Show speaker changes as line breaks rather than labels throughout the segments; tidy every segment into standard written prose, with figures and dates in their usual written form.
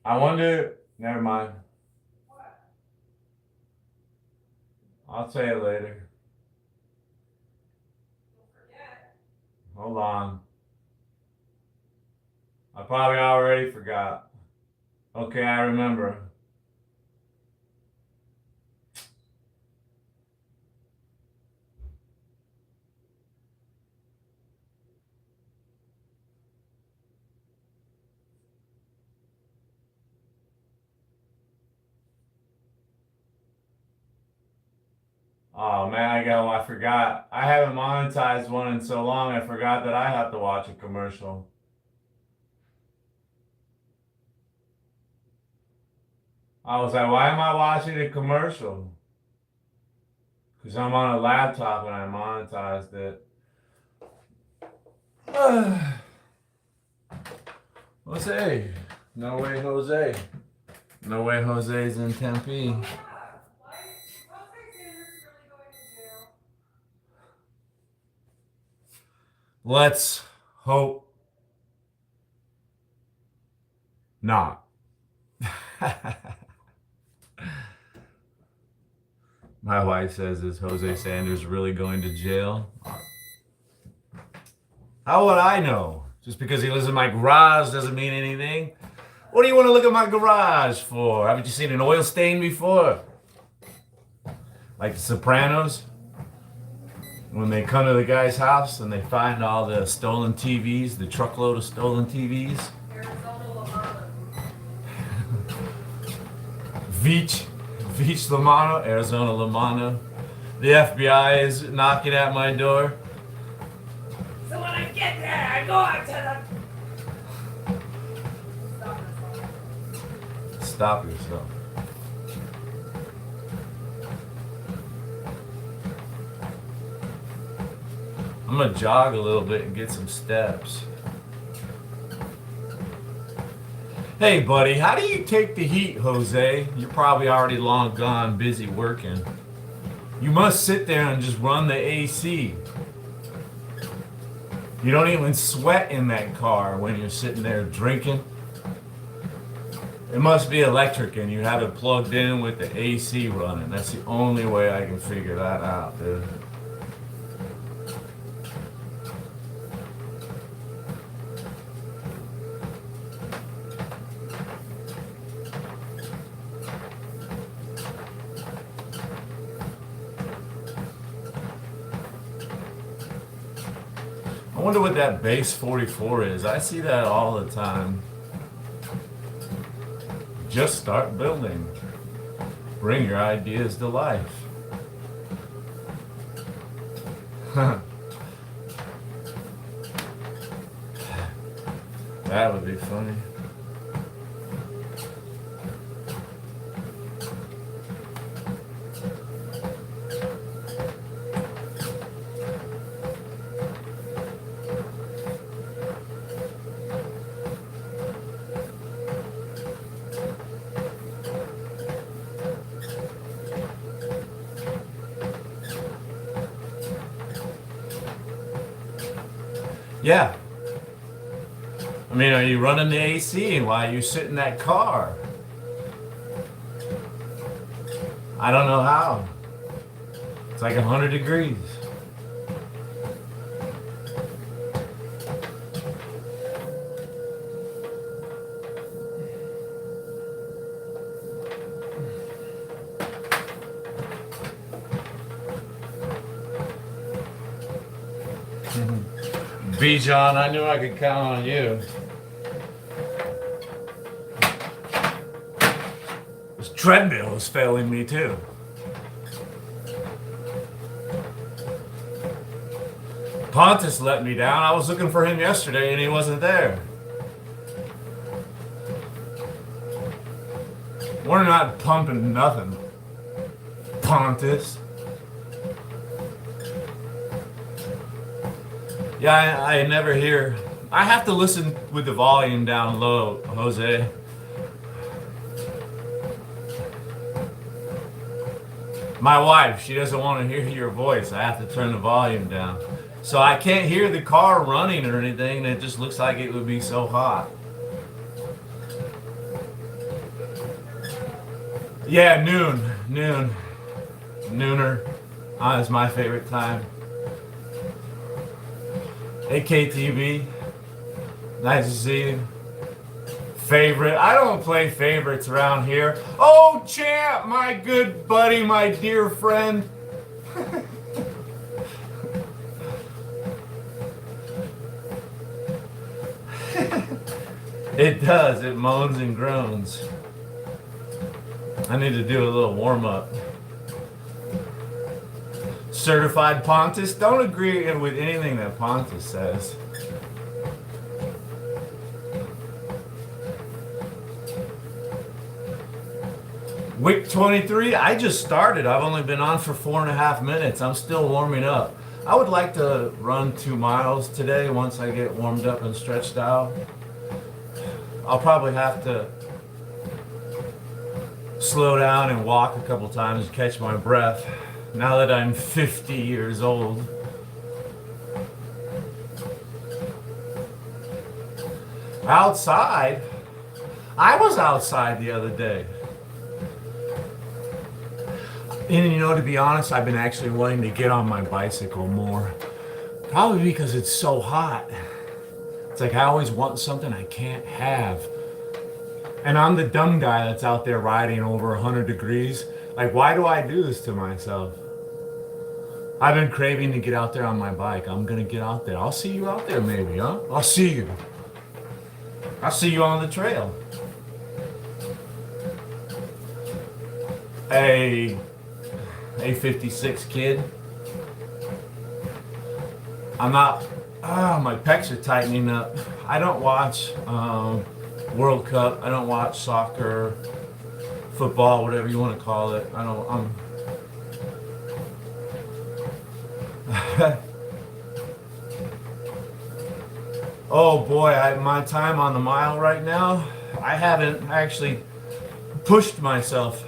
I wonder. Never mind. I'll say it later. Hold on. I probably already forgot. Okay, I remember. Oh man, I forgot. I haven't monetized one in so long. I forgot that I have to watch a commercial. I was like, why am I watching a commercial? Because I'm on a laptop and I monetized it. Jose. No way, Jose. No way, Jose's in Tempe. Let's hope not. My wife says, is Jose Sanders really going to jail? How would I know? Just because he lives in my garage doesn't mean anything. What do you want to look at my garage for? Haven't you seen an oil stain before? Like The Sopranos? When they come to the guy's house and they find all the stolen TVs, the truckload of stolen TVs. Veach Lamano, Arizona Lamano. The FBI is knocking at my door.
So when I get there, I go out to
the... Stop yourself. I'm gonna jog a little bit and get some steps. Hey buddy, how do you take the heat, Jose? You're probably already long gone, busy working. You must sit there and just run the AC. You don't even sweat in that car when you're sitting there drinking. It must be electric and you have it plugged in with the AC running. That's the only way I can figure that out, dude. I wonder what that base 44 is. I see that all the time. Just start building. Bring your ideas to life. That would be funny. Yeah. I mean, are you running the AC while you sit in that car? I don't know how. It's like 100 degrees. Bijan, I knew I could count on you. This treadmill is failing me too. Pontus let me down. I was looking for him yesterday and he wasn't there. We're not pumping nothing, Pontus. Yeah, I never hear. I have to listen with the volume down low, Jose. My wife, she doesn't want to hear your voice. I have to turn the volume down. So I can't hear the car running or anything. It just looks like it would be so hot. Yeah, nooner is my favorite time. AKTV, nice to see you. Favorite, I don't play favorites around here. Oh, champ, my good buddy, my dear friend. It does, it moans and groans. I need to do a little warm up. Certified Pontus, don't agree with anything that Pontus says. Week 23, I just started. I've only been on for 4.5 minutes. I'm still warming up. I would like to run 2 miles today once I get warmed up and stretched out. I'll probably have to slow down and walk a couple times to catch my breath now that I'm 50 years old. Outside, I was outside the other day. And you know, to be honest, I've been actually wanting to get on my bicycle more. Probably because it's so hot. It's like I always want something I can't have. And I'm the dumb guy that's out there riding over 100 degrees. Like, why do I do this to myself? I've been craving to get out there on my bike. I'm gonna get out there. I'll see you out there maybe, huh? I'll see you. I'll see you on the trail. Hey, A56 kid. I'm not, my pecs are tightening up. I don't watch World Cup. I don't watch soccer, football, whatever you want to call it. Oh boy, my time on the mile right now, I haven't actually pushed myself.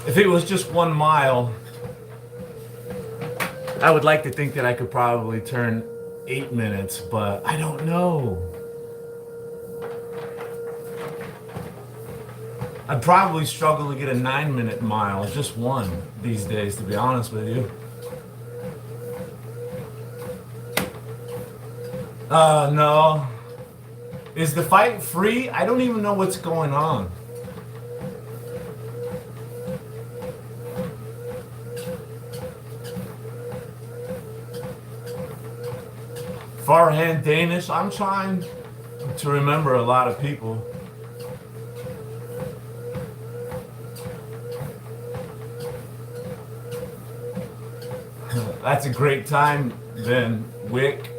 If it was just 1 mile, I would like to think that I could probably turn 8 minutes, but I don't know. I'd probably struggle to get a 9-minute mile, just one these days, to be honest with you. No. Is the fight free? I don't even know what's going on. Farhand Danish. I'm trying to remember a lot of people. That's a great time then, Wick.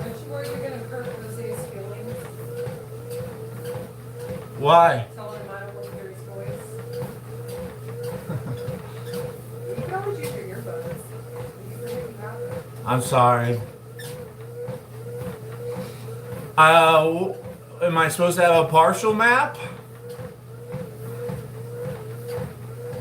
Aren't you worried you're going to hurt Jose's feelings?
Why?
Telling him I don't want to hear his voice. You can always use your earbuds. You can make it happen.
I'm sorry. Am I supposed to have a partial map?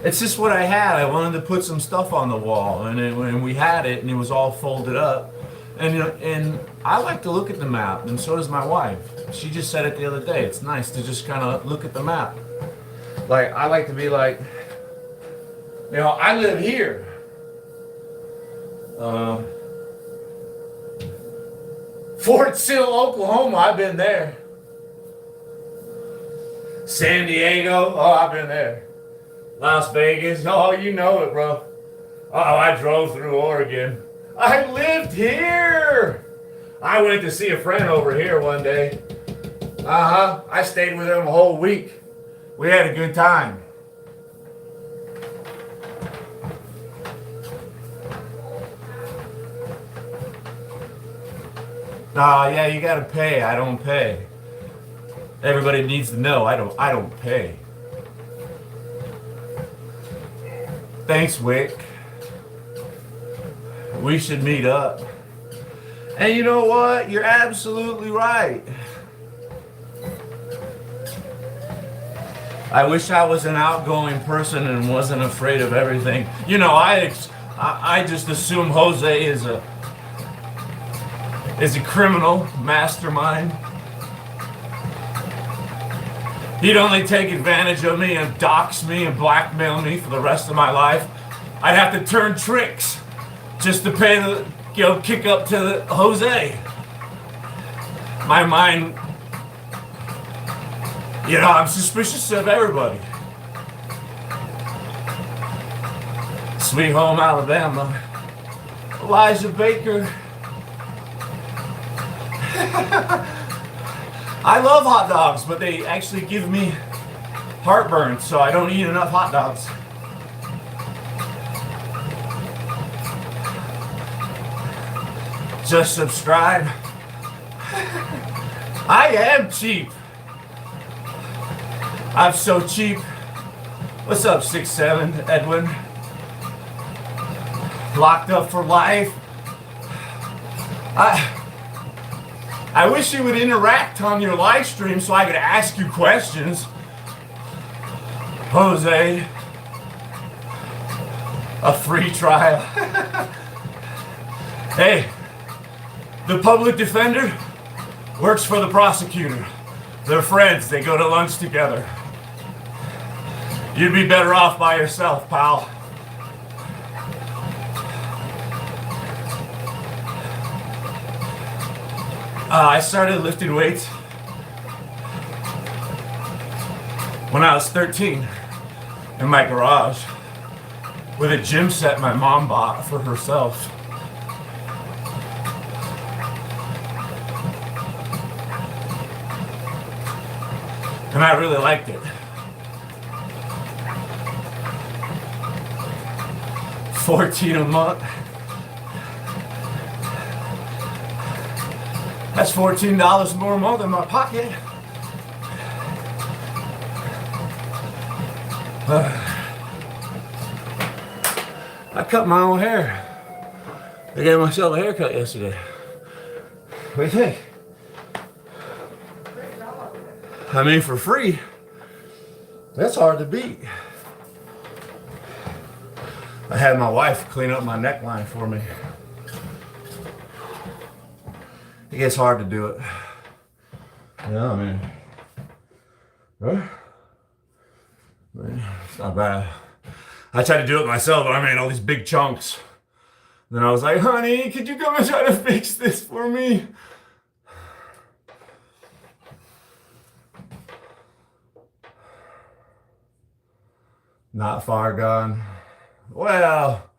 It's just what I had. I wanted to put some stuff on the wall, and we had it, and it was all folded up. And I like to look at the map, and so does my wife. She just said it the other day. It's nice to just kind of look at the map. Like, I like to be like, you know, I live here. Fort Sill, Oklahoma, I've been there. San Diego, oh, I've been there. Las Vegas, oh, you know it, bro. Oh, I drove through Oregon. I lived here. I went to see a friend over here one day. I stayed with him a whole week. We had a good time. Yeah, you gotta pay. I don't pay. Everybody needs to know I don't pay. Thanks, Wick. We should meet up. And you know what? You're absolutely right. I wish I was an outgoing person and wasn't afraid of everything. You know, I just assume Jose is a criminal mastermind. He'd only take advantage of me and dox me and blackmail me for the rest of my life. I'd have to turn tricks just to pay the, kick up to the Jose. My mind, I'm suspicious of everybody. Sweet Home Alabama, Elijah Baker. I love hot dogs, but they actually give me heartburn, so I don't eat enough hot dogs. Just subscribe. I am cheap. I'm so cheap. What's up, 6'7", Edwin? Locked up for life. I wish you would interact on your live stream so I could ask you questions. Jose, a free trial. Hey, the public defender works for the prosecutor. They're friends, they go to lunch together. You'd be better off by yourself, pal. I started lifting weights when I was 13 in my garage with a gym set my mom bought for herself. And I really liked it. 14 a month. That's $14 more a month in my pocket. I cut my own hair. I gave myself a haircut yesterday. What do you think? I mean, for free. That's hard to beat. I had my wife clean up my neckline for me. It gets hard to do it. Yeah, I mean, it's not bad. I tried to do it myself, but I made all these big chunks. Then I was like, honey, could you come and try to fix this for me? Not far gone. Well,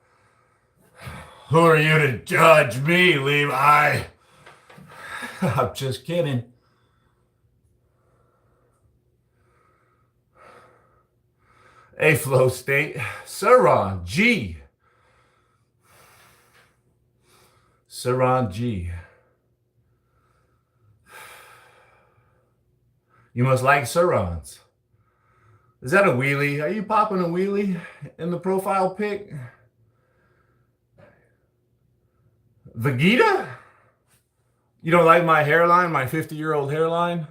who are you to judge me, Levi? I'm just kidding. A flow state, Saran G. Saran G. You must like Sarans. Is that a wheelie? Are you popping a wheelie in the profile pic? Vegeta? You don't like my hairline, my 50-year-old hairline?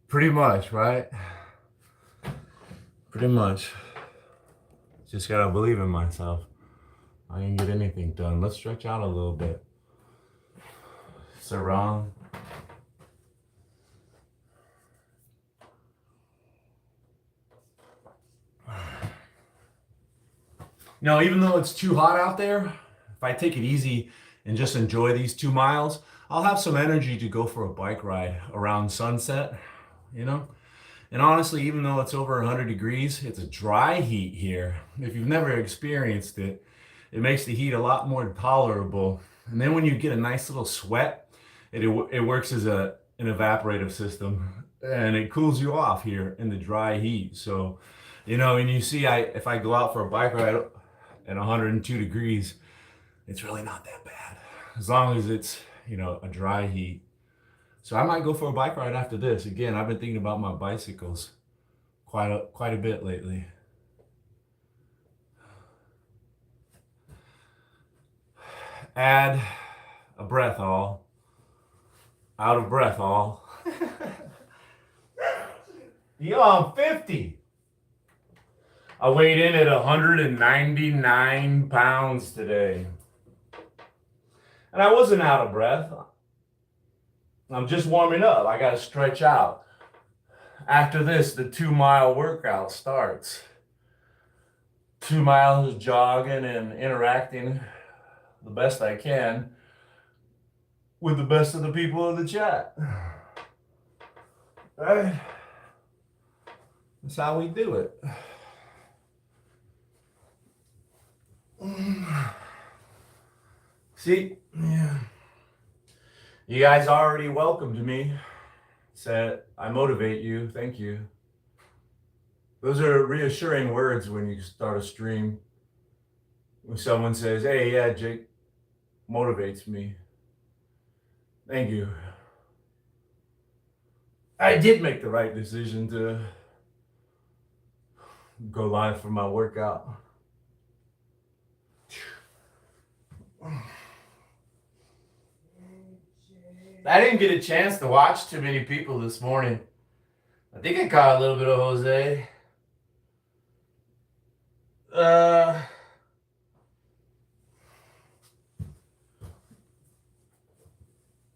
Pretty much, right? Pretty much. Just gotta believe in myself. I can get anything done. Let's stretch out a little bit. Sarang. Now, even though it's too hot out there, if I take it easy and just enjoy these 2 miles, I'll have some energy to go for a bike ride around sunset, you know? And honestly, even though it's over 100 degrees, it's a dry heat here. If you've never experienced it, it makes the heat a lot more tolerable. And then when you get a nice little sweat, it works as an evaporative system, and it cools you off here in the dry heat. So, you know, and you see, if I go out for a bike ride at 102 degrees, it's really not that bad, as long as it's, you know, a dry heat. So I might go for a bike ride after this. Again, I've been thinking about my bicycles quite a bit lately. Add a breath all. Out of breath all. Yo, I'm 50. I weighed in at 199 pounds today. And I wasn't out of breath. I'm just warming up. I got to stretch out. After this, the 2-mile workout starts. 2 miles jogging and interacting the best I can with the best of the people in the chat. All right. That's how we do it. See, yeah. You guys already welcomed me. Said, I motivate you. Thank you. Those are reassuring words when you start a stream. When someone says, hey, yeah, Jake motivates me. Thank you. I did make the right decision to go live for my workout. I didn't get a chance to watch too many people this morning. I think I caught a little bit of Jose.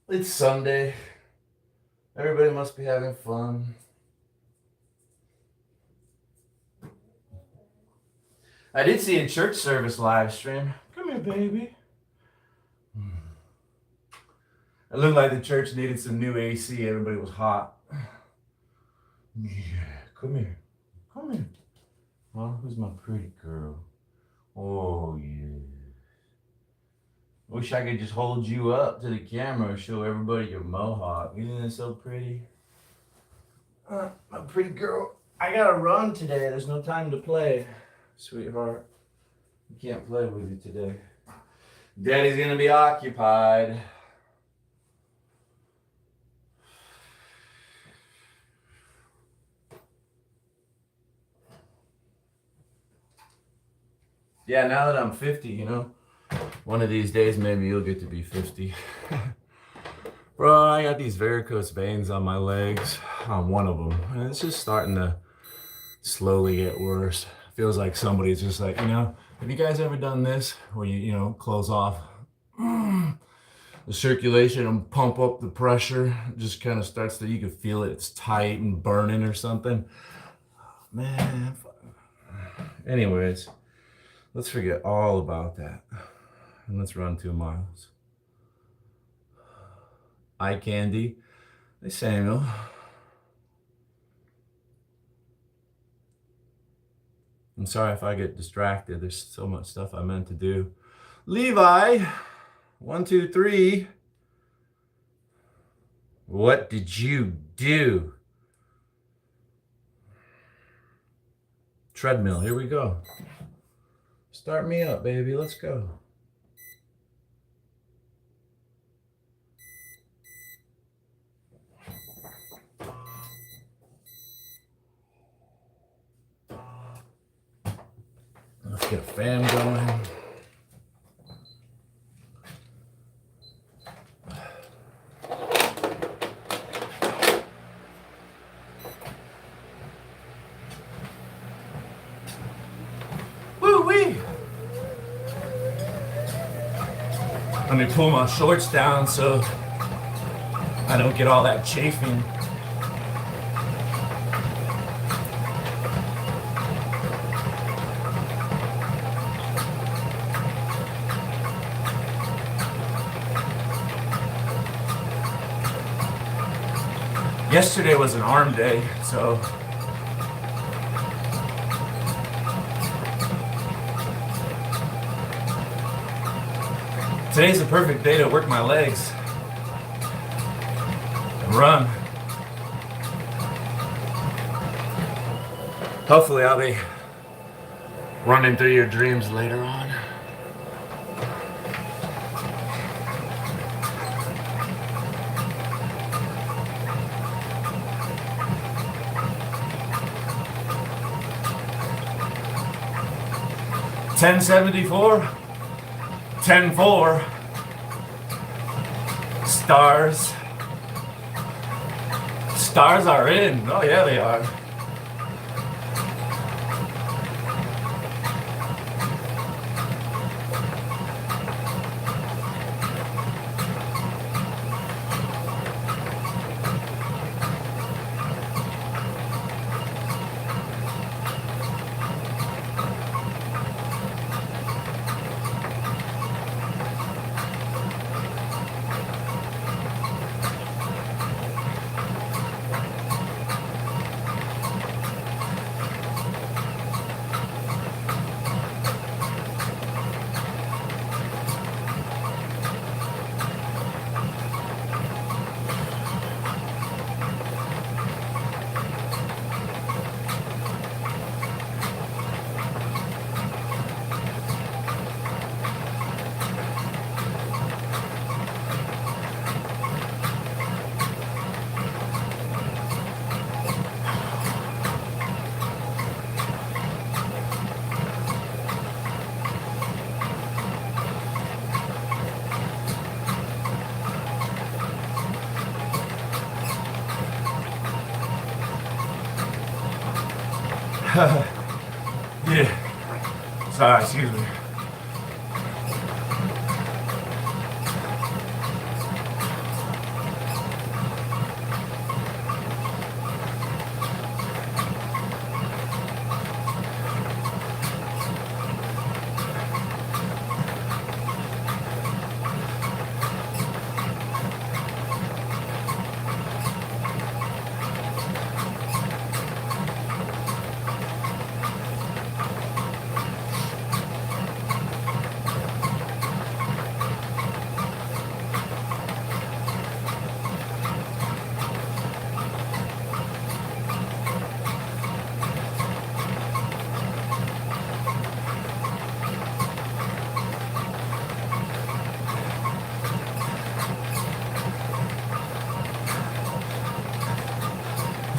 It's Sunday. Everybody must be having fun. I did see a church service live stream. Come here, baby. It looked like the church needed some new AC. Everybody was hot. Yeah, come here. Come here. Well, who's my pretty girl? Oh, yeah. Wish I could just hold you up to the camera and show everybody your mohawk. Isn't it so pretty? My pretty girl. I gotta run today. There's no time to play, sweetheart. You can't play with you today. Daddy's gonna be occupied. Yeah, now that I'm 50, you know, one of these days maybe you'll get to be 50. Bro, I got these varicose veins on my legs, on one of them, and it's just starting to slowly get worse. Feels like somebody's just like, you know, have you guys ever done this where you know, close off the circulation and pump up the pressure? It just kind of starts to, you can feel it, it's tight and burning or something. Man, anyways. Let's forget all about that. And let's run 2 miles. Eye candy. Hey, Samuel. I'm sorry if I get distracted. There's so much stuff I meant to do. Levi, 1, 2, 3. What did you do? Treadmill, here we go. Start me up, baby. Let's go. Let's get a fan going. Woo-wee! Let me pull my shorts down so I don't get all that chafing. Yesterday was an arm day, so today's the perfect day to work my legs and run. Hopefully I'll be running through your dreams later on. $10.74, 10.4, stars. Stars are in. Oh yeah, they are. Yeah. Sorry, excuse me.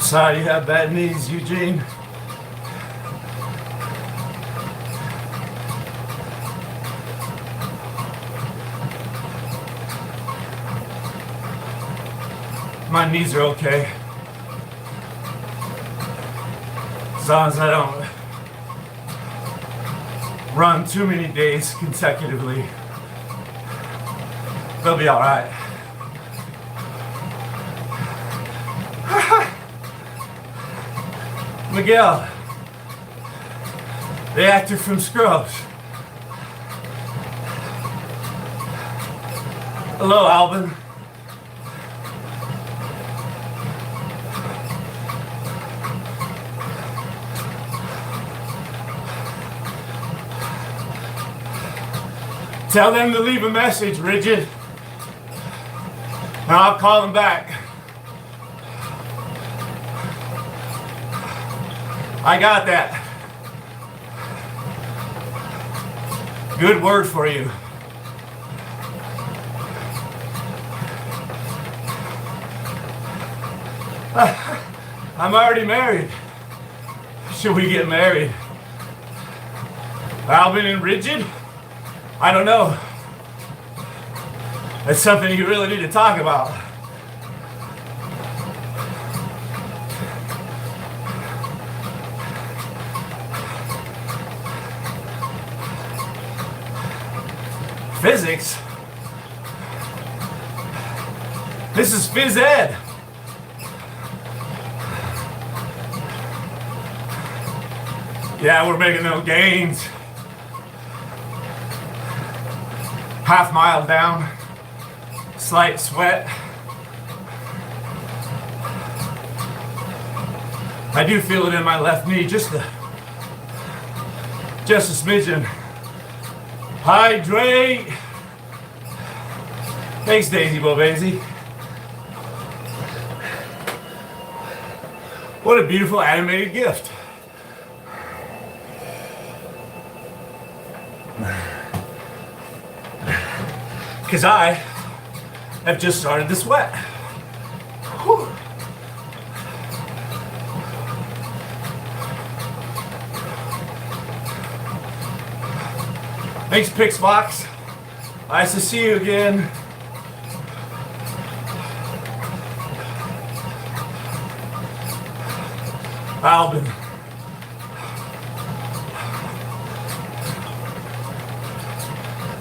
Sorry you have bad knees, Eugene. My knees are okay. As long as I don't run too many days consecutively, they'll be all right. Miguel, the actor from Scrubs. Hello, Alvin. Tell them to leave a message, Rigid. And I'll call them back. I got that. Good word for you. I'm already married. Should we get married? Alvin and Rigid? I don't know. That's something you really need to talk about. Physics? This is phys ed. Yeah, we're making no gains. Half mile down, slight sweat. I do feel it in my left knee, just a smidgen. Hydrate. Thanks, Daisy Bobazy. What a beautiful animated gift. Because I have just started to sweat. Whew. Thanks, Pixbox. Nice to see you again. Alvin.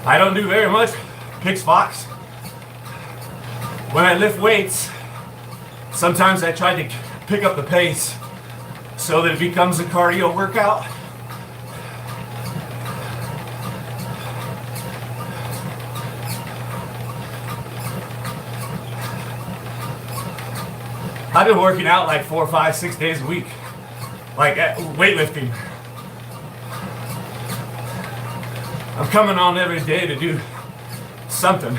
I don't do very much, Pixbox. When I lift weights, sometimes I try to pick up the pace so that it becomes a cardio workout. I've been working out like 4, 5, 6 days a week, like weightlifting. I'm coming on every day to do something.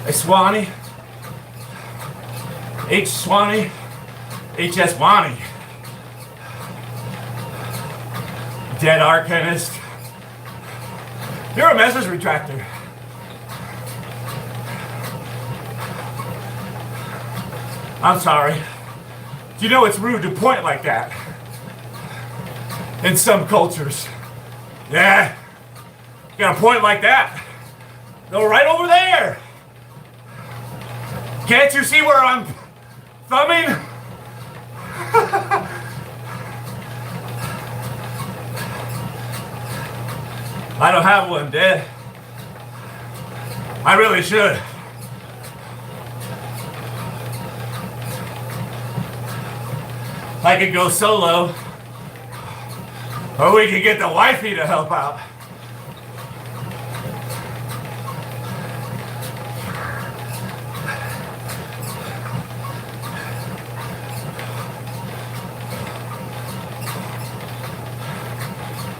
Hey, Swanee. H. Swanee. H.S. Swanee. Dead arcanist. You're a message retractor. I'm sorry. You know it's rude to point like that. In some cultures. Yeah. You gotta point like that. Go right over there. Can't you see where I'm thumbing? I don't have one, Dad. I really should. I could go solo, or we could get the wifey to help out.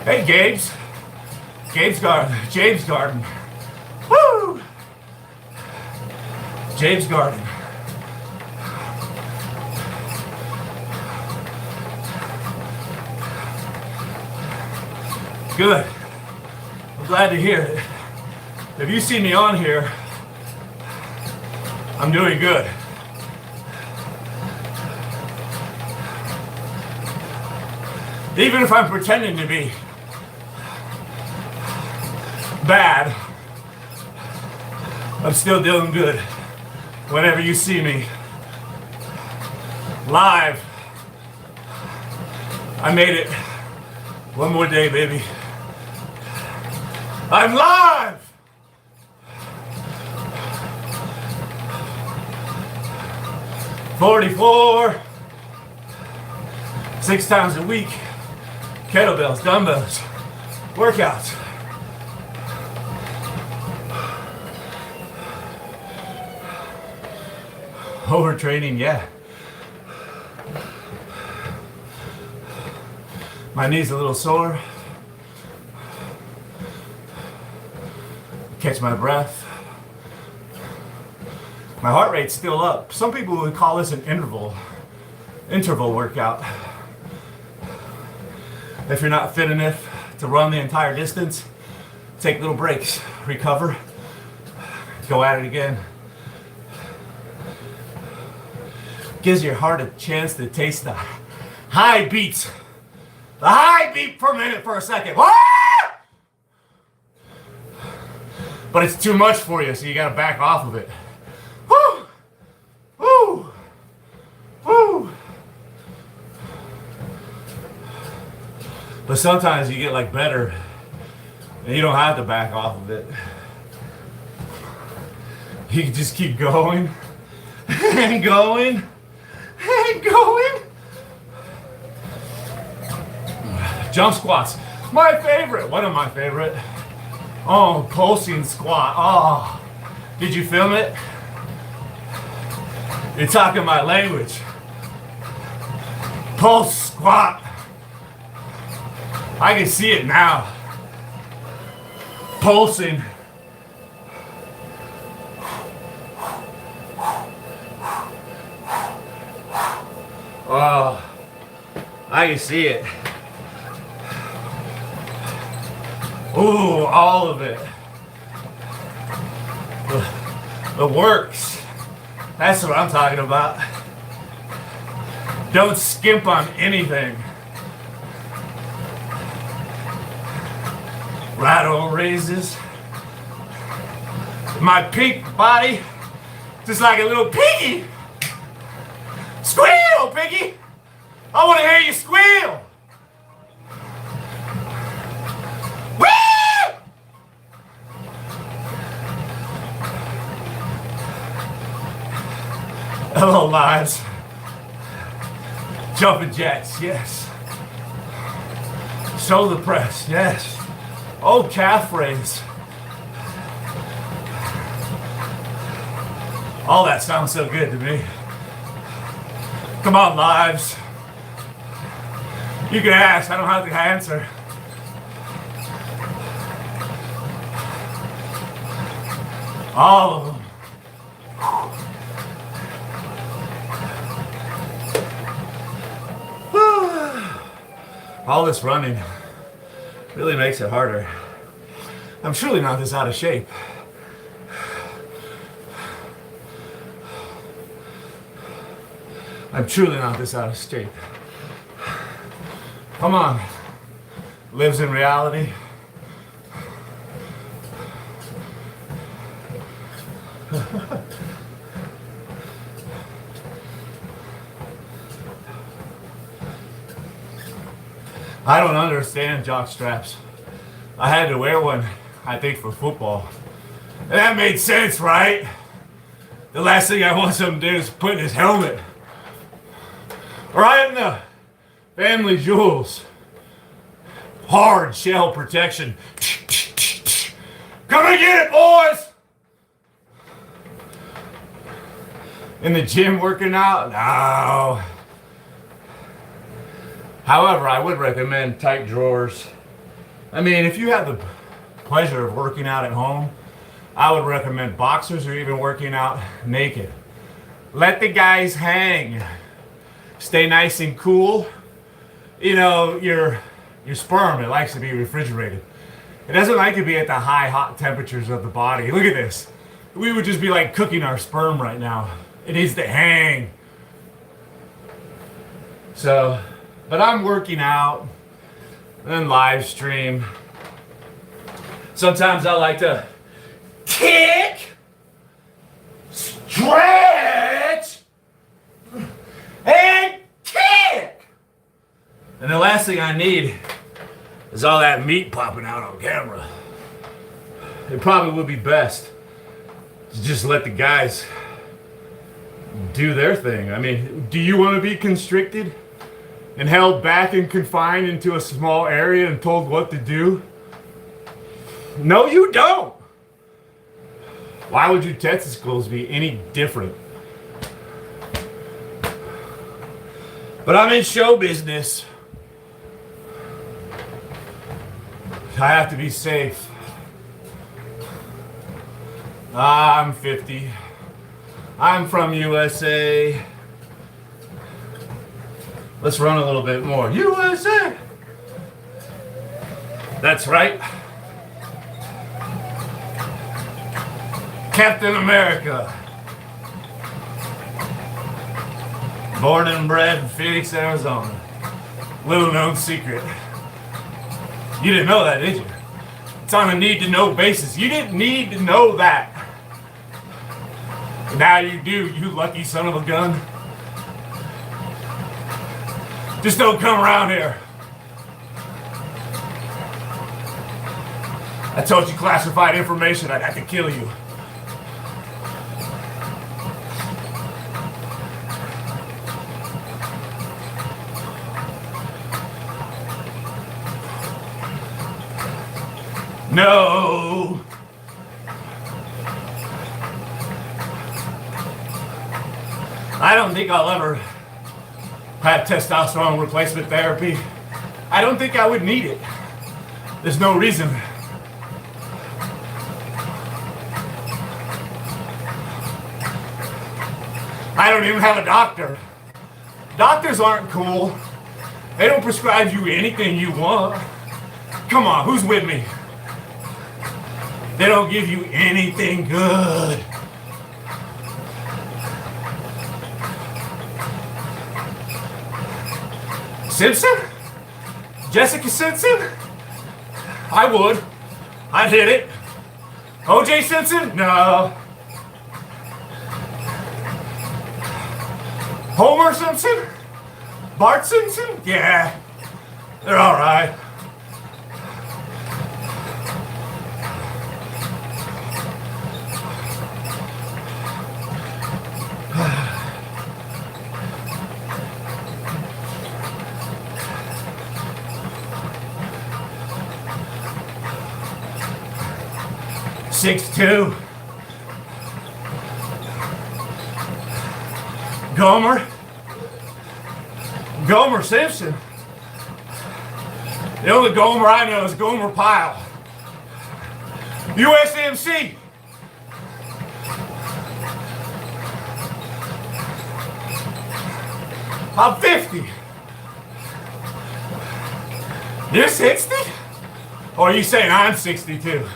Hey, Gabe's. James Garden. Woo! James Garden. Good. I'm glad to hear it. If you see me on here, I'm doing good. Even if I'm pretending to be bad, I'm still doing good. Whenever you see me live, I made it. One more day, baby. I'm live! 44, 6 times a week, kettlebells, dumbbells, workouts. Overtraining, yeah. My knee's a little sore. Catch my breath. My heart rate's still up. Some people would call this an interval workout. If you're not fit enough to run the entire distance, take little breaks, recover, go at it again. Gives your heart a chance to taste the high beats. The high beat per minute for a second. But it's too much for you, so you gotta back off of it. Woo! Woo! Woo! But sometimes you get like better and you don't have to back off of it. You can just keep going and going and going. Jump squats, my favorite, one of my favorite. Oh, pulsing squat. Oh, did you film it? You're talking my language. Pulse squat. I can see it now. Pulsing. Oh, I can see it. Ooh, all of it. The works. That's what I'm talking about. Don't skimp on anything. Lateral raises. My pink body, just like a little piggy. Squeal, piggy. I want to hear you squeal. Hello, lives. Jumping jacks, yes. Shoulder press, yes. Oh, calf raise. All that sounds so good to me. Come on, lives. You can ask, I don't have to answer. All of them. All this running really makes it harder. I'm truly not this out of shape. I'm truly not this out of shape. Come on. Lives in reality. I don't understand jock straps. I had to wear one, I think, for football. And that made sense, right? The last thing I want someone to do is put in his helmet. Right in the family jewels. Hard shell protection. Come and get it, boys! In the gym working out? No. However, I would recommend tight drawers. I mean, if you have the pleasure of working out at home, I would recommend boxers or even working out naked. Let the guys hang. Stay nice and cool. You know, your sperm, it likes to be refrigerated. It doesn't like to be at the high, hot temperatures of the body. Look at this. We would just be like cooking our sperm right now. It needs to hang. So, but I'm working out and live stream. Sometimes I like to kick, stretch, and kick. And the last thing I need is all that meat popping out on camera. It probably would be best to just let the guys do their thing. I mean, do you want to be constricted and held back and confined into a small area and told what to do? No, you don't. Why would your testicles be any different? But I'm in show business. I have to be safe. I'm 50. I'm from USA. Let's run a little bit more. USA! That's right. Captain America. Born and bred in Phoenix, Arizona. Little known secret. You didn't know that, did you? It's on a need-to-know basis. You didn't need to know that. Now you do, you lucky son of a gun. Just don't come around here. I told you classified information, I'd have to kill you. No. I don't think I'll ever have testosterone replacement therapy. I don't think I would need it. There's no reason. I don't even have a doctor. Doctors aren't cool. They don't prescribe you anything you want. Come on, who's with me? They don't give you anything good. Simpson? Jessica Simpson? I would. I'd hit it. O.J. Simpson? No. Homer Simpson? Bart Simpson? Yeah. They're all right. Six-two. Gomer Simpson. The only Gomer I know is Gomer Pyle. USMC. I'm 50. You're 60? Or are you saying I'm 62?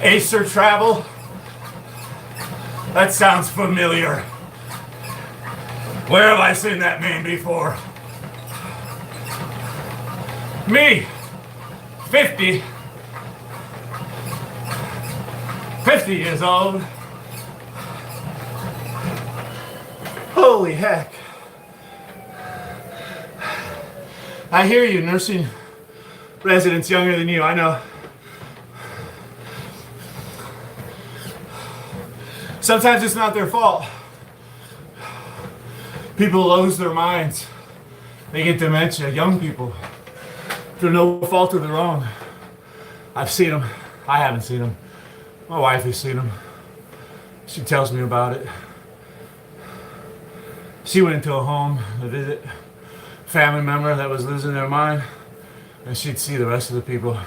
Acer Travel? That sounds familiar. Where have I seen that name before? Me, 50 years old. Holy heck. I hear you, nursing residents younger than you, I know. Sometimes it's not their fault. People lose their minds. They get dementia, young people. Through no fault of their own. I've seen them. I haven't seen them. My wife has seen them. She tells me about it. She went into a home to visit a family member that was losing their mind, and she'd see the rest of the people.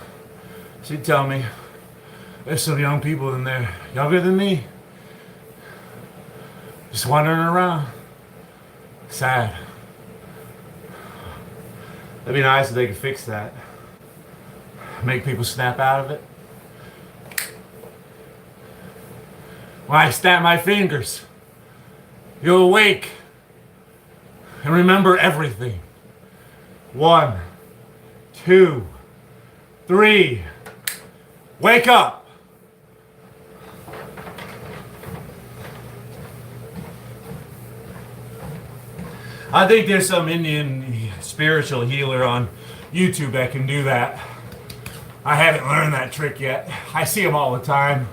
She'd tell me, there's some young people in there, younger than me, just wandering around. Sad. It'd be nice if they could fix that. Make people snap out of it. When I snap my fingers, you'll awake and remember everything. 1, 2, 3. Wake up. I think there's some Indian spiritual healer on YouTube that can do that. I haven't learned that trick yet. I see them all the time.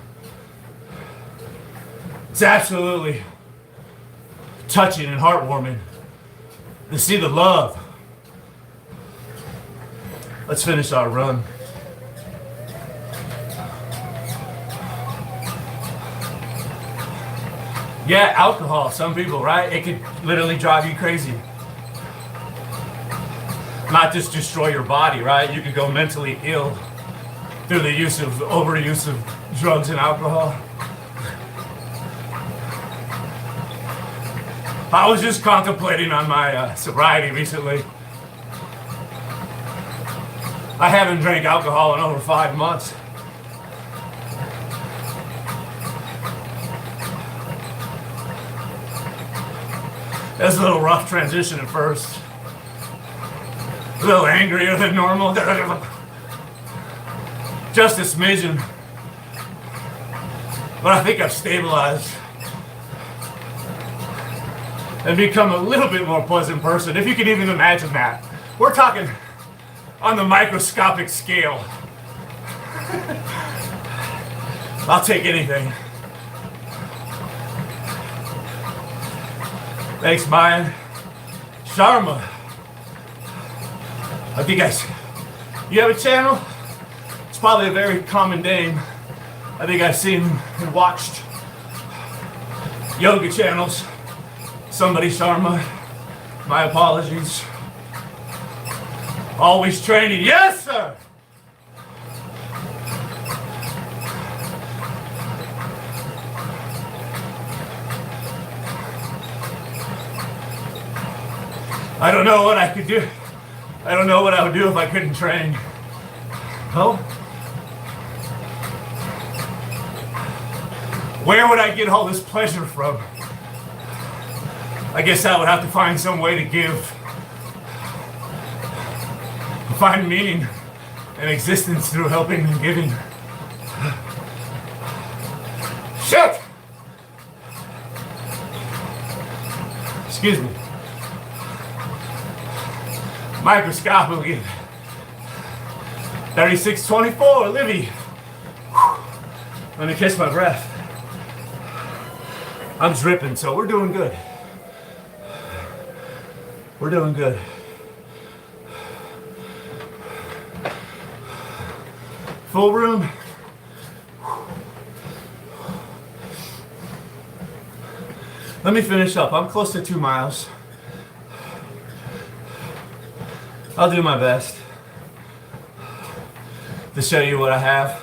It's absolutely touching and heartwarming to see the love. Let's finish our run. Yeah, alcohol, some people, right? It could literally drive you crazy. Not just destroy your body, right? You could go mentally ill through the overuse of drugs and alcohol. I was just contemplating on my sobriety recently. I haven't drank alcohol in over 5 months. It was a little rough transition at first. A little angrier than normal. Just a smidgen. But I think I've stabilized and become a little bit more pleasant person, if you can even imagine that. We're talking on the microscopic scale. I'll take anything. Thanks, Brian. Sharma. I think you have a channel? It's probably a very common name. I think I've seen and watched yoga channels. Somebody Sharma. My apologies. Always training. Yes, sir! I don't know what I could do. I don't know what I would do if I couldn't train. Oh? Where would I get all this pleasure from? I guess I would have to find some way to give. Find meaning and existence through helping and giving. Shit! Excuse me. Microscopically. 3624, Livy. Let me catch my breath. I'm dripping, so we're doing good. We're doing good. Full room. Let me finish up. I'm close to 2 miles. I'll do my best to show you what I have.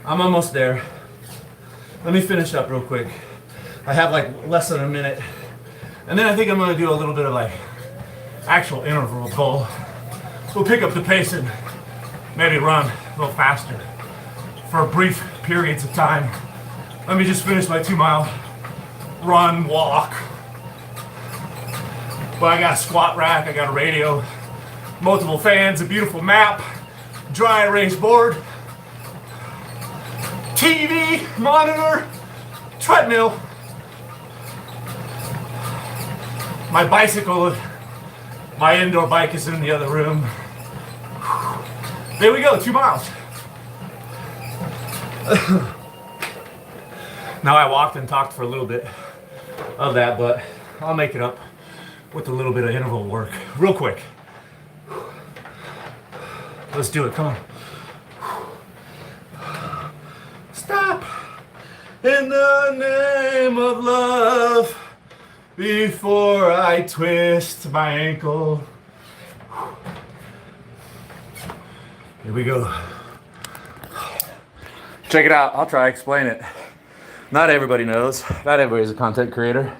I'm almost there. Let me finish up real quick. I have like less than a minute. And then I think I'm gonna do a little bit of like actual interval goal. We'll pick up the pace and maybe run a little faster for brief periods of time. Let me just finish my 2 mile run, walk. But I got a squat rack, I got a radio, multiple fans, a beautiful map, dry erase board, TV, monitor, treadmill, my bicycle, my indoor bike is in the other room. There we go, 2 miles. Now I walked and talked for a little bit of that, but I'll make it up with a little bit of interval work real quick. Let's do it, come on. Stop in the name of love before I twist my ankle. Here we go. Check it out. I'll try to explain it. Not everybody knows. Not everybody's a content creator.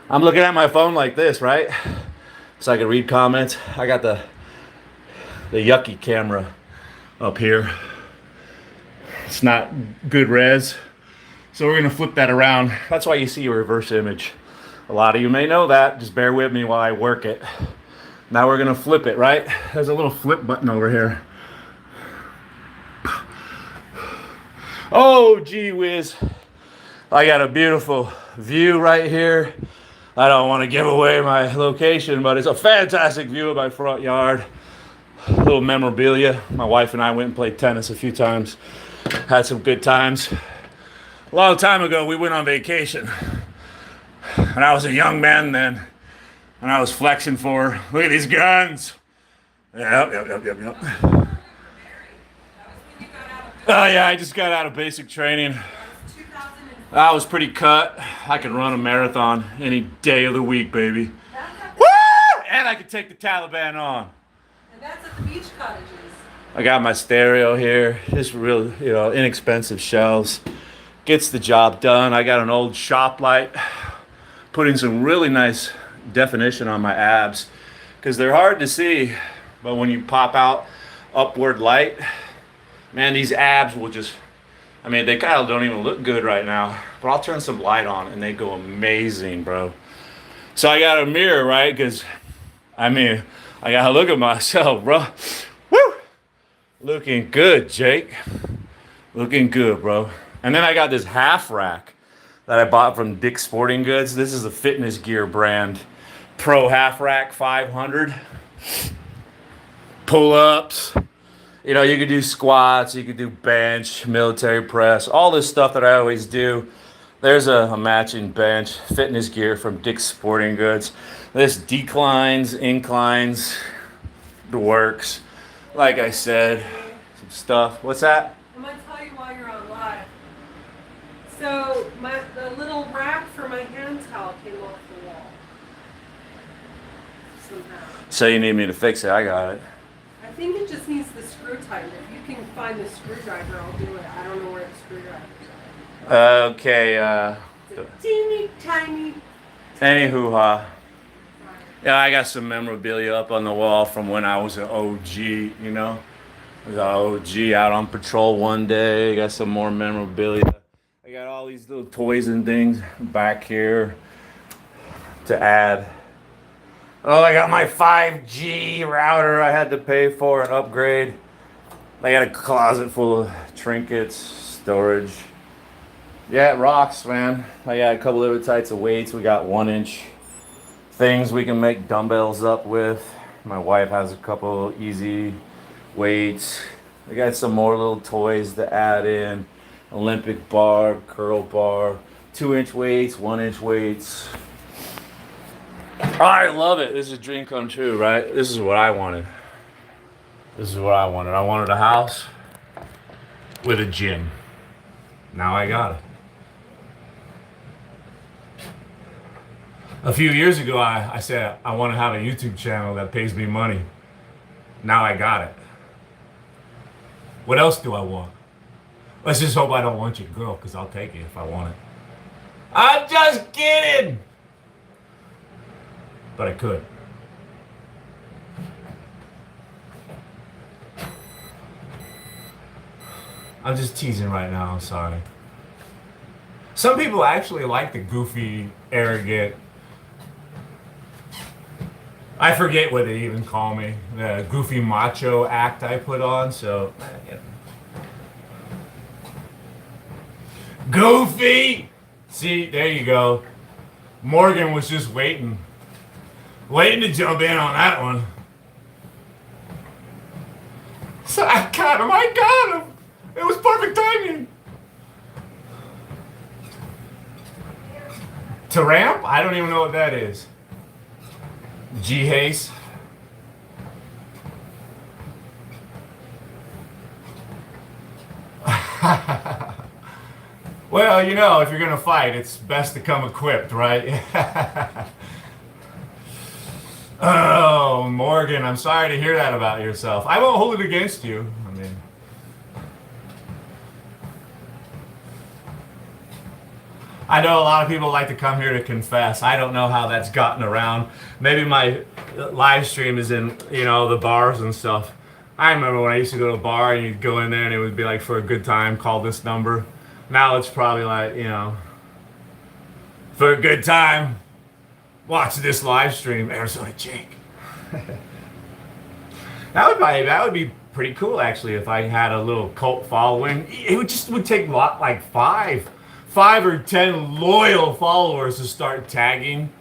I'm looking at my phone like this, right? So I can read comments. I got the yucky camera up here. It's not good res. So we're gonna flip that around. That's why you see a reverse image. A lot of you may know that. Just bear with me while I work it. Now we're gonna flip it, right? There's a little flip button over here. Oh, gee whiz. I got a beautiful view right here. I don't want to give away my location, but it's a fantastic view of my front yard. A little memorabilia. My wife and I went and played tennis a few times. Had some good times. A long time ago, we went on vacation. And I was a young man then. And I was flexing for her. Look at these guns. Yep. Oh yeah, I just got out of basic training. I was pretty cut. I could run a marathon any day of the week, baby. Woo! And I could take the Taliban on.
And that's at the beach cottages.
I got my stereo here. Just real, inexpensive shelves. Gets the job done. I got an old shop light. Putting some really nice definition on my abs. Because they're hard to see. But when you pop out upward light, man, these abs will just, they kind of don't even look good right now. But I'll turn some light on and they go amazing, bro. So I got a mirror, right? Because, I got to look at myself, bro. Woo! Looking good, Jake. Looking good, bro. And then I got this half rack that I bought from Dick's Sporting Goods. This is a fitness gear brand. Pro half rack 500. Pull-ups. You could do squats, you could do bench, military press, all this stuff that I always do. There's a matching bench, fitness gear from Dick's Sporting Goods. This declines, inclines, the works. Like I said, some stuff. What's that?
I'm going to tell you while you're on live. So the little rack for my hand towel came off the wall. Somehow. So
you need me to fix it? I got it.
I think it just needs the screw tighten. If you can find the screwdriver, I'll do it. I don't know where the screwdriver is.
Okay.
It's a teeny tiny.
Anywho, yeah, I got some memorabilia up on the wall from when I was an OG, I was an OG out on patrol one day. Got some more memorabilia. I got all these little toys and things back here to add. Oh, I got my 5G router I had to pay for an upgrade. I got a closet full of trinkets, storage. Yeah, it rocks, man. I got a couple of types of weights. We got 1-inch things we can make dumbbells up with. My wife has a couple easy weights. I got some more little toys to add in. Olympic bar, curl bar, 2-inch weights, 1-inch weights. I love it. This is a dream come true, right? This is what I wanted. I wanted a house with a gym. Now I got it. A few years ago, I said I want to have a YouTube channel that pays me money. Now I got it. What else do I want? Let's just hope I don't want your girl, because I'll take it if I want it. I'm just kidding! But I could. I'm just teasing right now, I'm sorry. Some people actually like the goofy, arrogant, I forget what they even call me. The goofy macho act I put on, so. Goofy! See, there you go. Morgan was just waiting to jump in on that one. So I got him. It was perfect timing. To ramp? I don't even know what that is. G Haze. Well, you know, if you're gonna fight, it's best to come equipped, right? Oh, Morgan, I'm sorry to hear that about yourself. I won't hold it against you. I mean, I know a lot of people like to come here to confess. I don't know how that's gotten around. Maybe my live stream is in, you know, the bars and stuff. I remember when I used to go to a bar and you'd go in there and it would be like, for a good time, call this number. Now it's probably like, you know, for a good time, watch this live stream, Arizona Jake. That would be pretty cool actually if I had a little cult following. It would take a lot, like five or 10 loyal followers to start tagging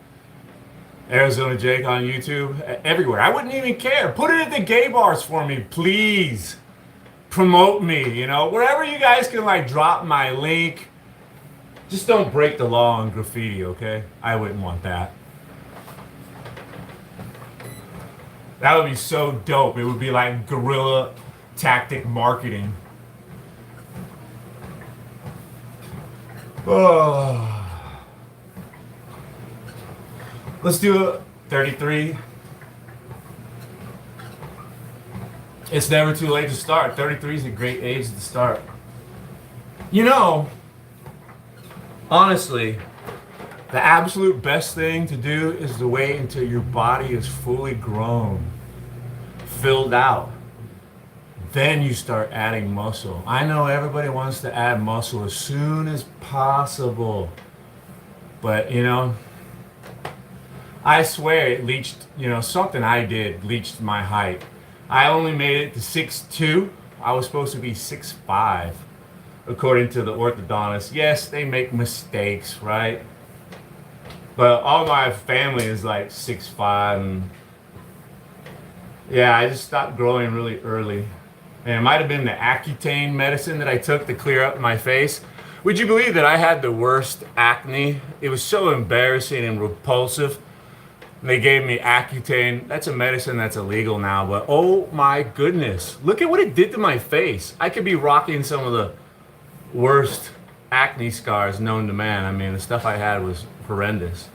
Arizona Jake on YouTube everywhere. I wouldn't even care. Put it at the gay bars for me, please. Promote me, you know, wherever you guys can like drop my link. Just don't break the law on graffiti, okay? I wouldn't want that. That would be so dope. It would be like guerrilla tactic marketing. Oh. Let's do a 33. It's never too late to start. 33 is a great age to start. You know, honestly, the absolute best thing to do is to wait until your body is fully grown, filled out. Then you start adding muscle. I know everybody wants to add muscle as soon as possible. But, you know, I swear it leached, you know, something I did leached my height. I only made it to 6'2". I was supposed to be 6'5", according to the orthodontist. Yes, they make mistakes, right? But all my family is like 6'5", and yeah, I just stopped growing really early. And it might have been the Accutane medicine that I took to clear up my face. Would you believe that I had the worst acne? It was so embarrassing and repulsive. They gave me Accutane. That's a medicine that's illegal now, but oh my goodness. Look at what it did to my face. I could be rocking some of the worst acne scars known to man. I mean, the stuff I had was horrendous.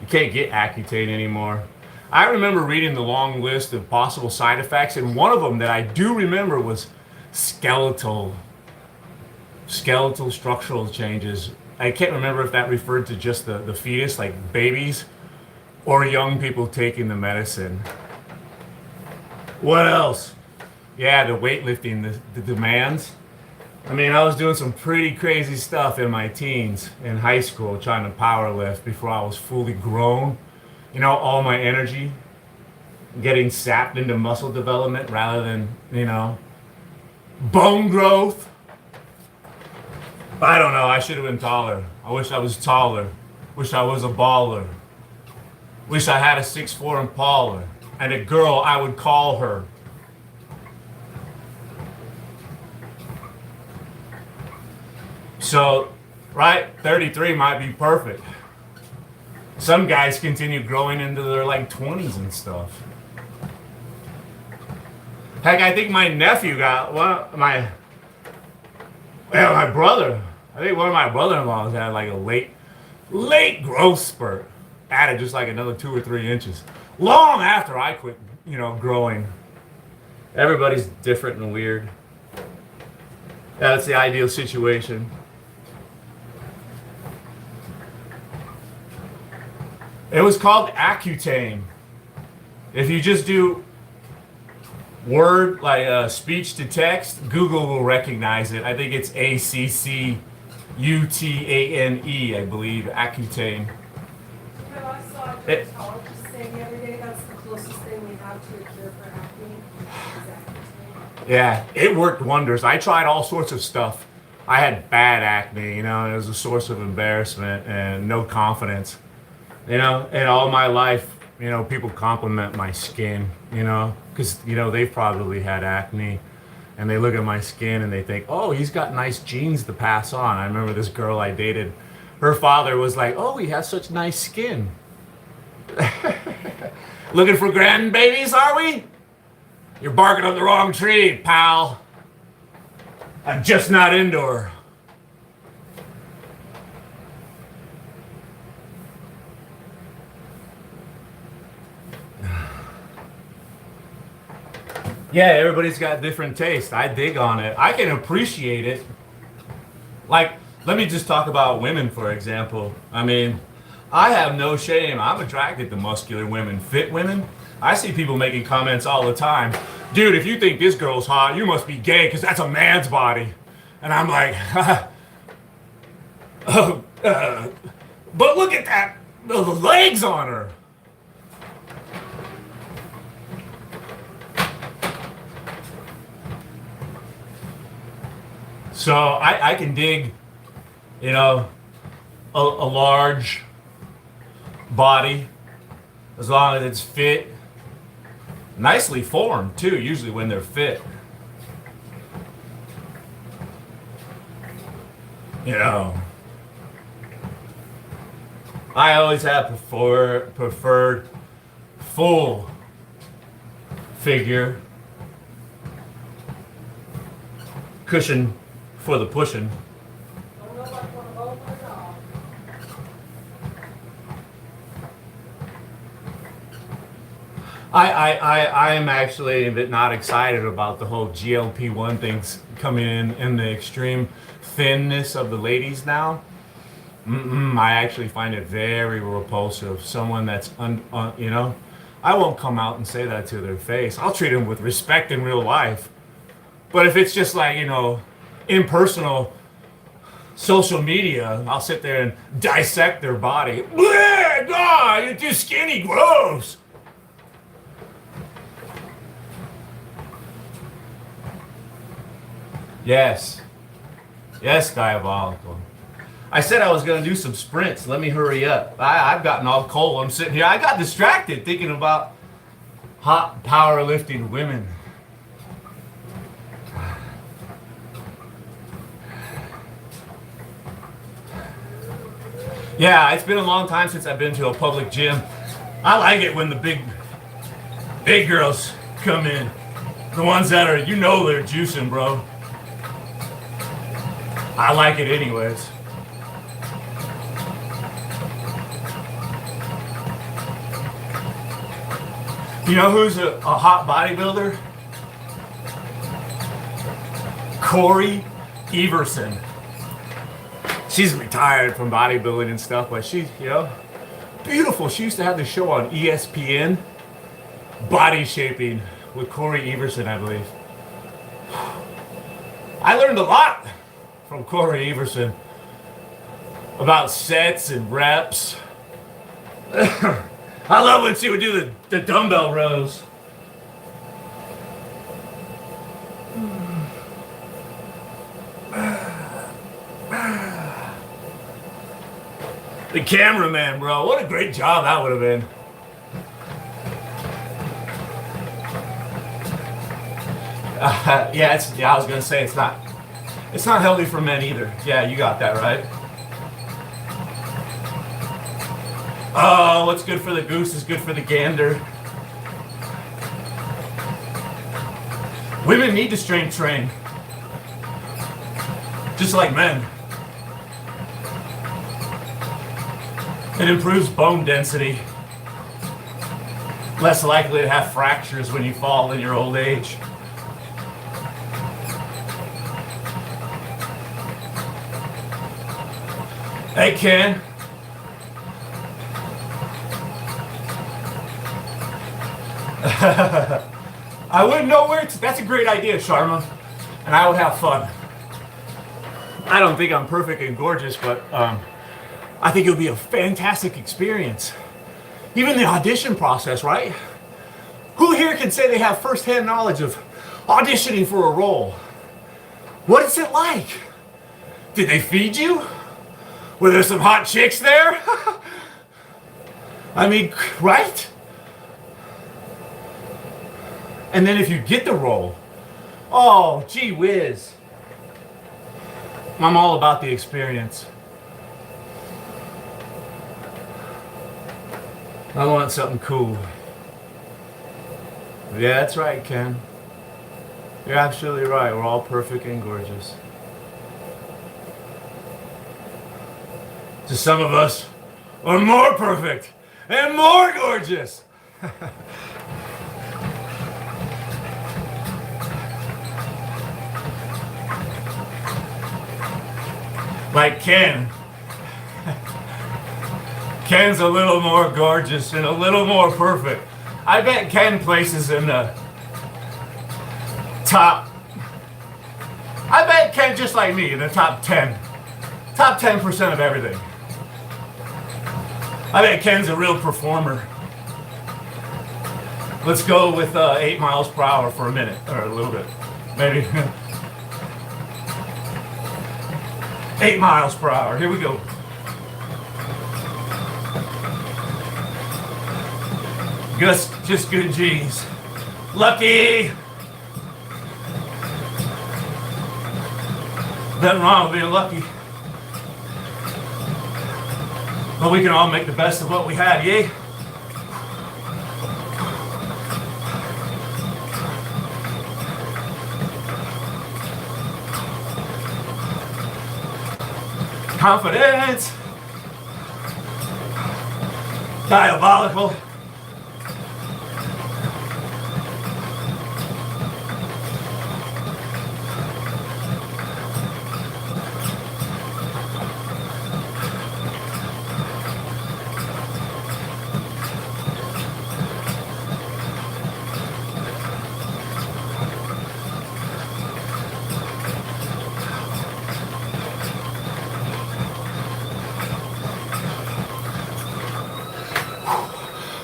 You can't get Accutane anymore. I remember reading the long list of possible side effects, and one of them that I do remember was skeletal structural changes. I can't remember if that referred to just the fetus, like babies, or young people taking the medicine. What else? Yeah, the weightlifting, the demands. I mean, I was doing some pretty crazy stuff in my teens, in high school, trying to power lift before I was fully grown. You know, all my energy getting sapped into muscle development rather than, you know, bone growth. I don't know, I should have been taller. I wish I was taller. Wish I was a baller. Wish I had a 6'4" Impala and a girl I would call her. So, right, 33 might be perfect. Some guys continue growing into their like 20s and stuff. Heck, I think my nephew got my brother. I think one of my brother-in-laws had like a late growth spurt. Added just like another 2 or 3 inches. Long after I quit, you know, growing. Everybody's different and weird. Yeah, that's the ideal situation. It was called Accutane. If you just do word, like speech to text, Google will recognize it. I think it's Accutane, I believe, Accutane.
I saw a dermatologist saying the other day that's the
Yeah, it worked wonders. I tried all sorts of stuff. I had bad acne, and it was a source of embarrassment and no confidence. And all my life, people compliment my skin, because, they've probably had acne and they look at my skin and they think, oh, he's got nice genes to pass on. I remember this girl I dated, her father was like, oh, he has such nice skin. Looking for grandbabies, are we? You're barking on the wrong tree, pal. I'm just not indoor. Yeah, everybody's got different taste. I dig on it. I can appreciate it. Like, let me just talk about women, for example. I mean, I have no shame. I'm attracted to muscular women, fit women. I see people making comments all the time. Dude, if you think this girl's hot, you must be gay because that's a man's body. And I'm like, but look at that, the legs on her. So I can dig, a large body as long as it's fit, nicely formed too, usually when they're fit. I always have preferred full figure, cushion for the pushing. I am actually a bit not excited about the whole GLP-1 things coming in the extreme thinness of the ladies now. I actually find it very repulsive. Someone that's, I won't come out and say that to their face. I'll treat them with respect in real life. But if it's just like, impersonal social media, I'll sit there and dissect their body. Bleh, God, you're too skinny, gross. Yes, diabolical. I said I was going to do some sprints. Let me hurry up. I've gotten all cold. I'm sitting here. I got distracted thinking about hot powerlifting women. Yeah, it's been a long time since I've been to a public gym. I like it when the big girls come in. The ones that are, they're juicing, bro. I like it anyways. You know who's a hot bodybuilder? Corey Everson. She's retired from bodybuilding and stuff, but she's, beautiful. She used to have the show on ESPN, Body Shaping, with Corey Everson, I believe. I learned a lot from Corey Everson about sets and reps. I love when she would do the dumbbell rows. The cameraman, bro. What a great job that would have been. I was gonna say it's not healthy for men either. Yeah, you got that right. Oh, what's good for the goose is good for the gander. Women need to strength train, just like men. It improves bone density. Less likely to have fractures when you fall in your old age. Hey, Ken. I wouldn't know where to. That's a great idea, Sharma. And I would have fun. I don't think I'm perfect and gorgeous, but I think it'll be a fantastic experience. Even the audition process, right? Who here can say they have first-hand knowledge of auditioning for a role. What is it like? Did they feed you? Were there some hot chicks there? I mean, right? And then if you get the role, oh, gee whiz. I'm all about the experience. I want something cool. Yeah, that's right, Ken. You're absolutely right. We're all perfect and gorgeous. Just some of us are more perfect and more gorgeous. Like Ken. Ken's a little more gorgeous and a little more perfect. I bet Ken places in the top. I bet Ken, just like me, in the top 10. Top 10% of everything. I bet Ken's a real performer. Let's go with 8 miles per hour for a minute, or a little bit. Maybe. 8 miles per hour. Here we go. Just good G's. Lucky. Nothing wrong with being lucky. But we can all make the best of what we have, yay? Confidence. Diabolical.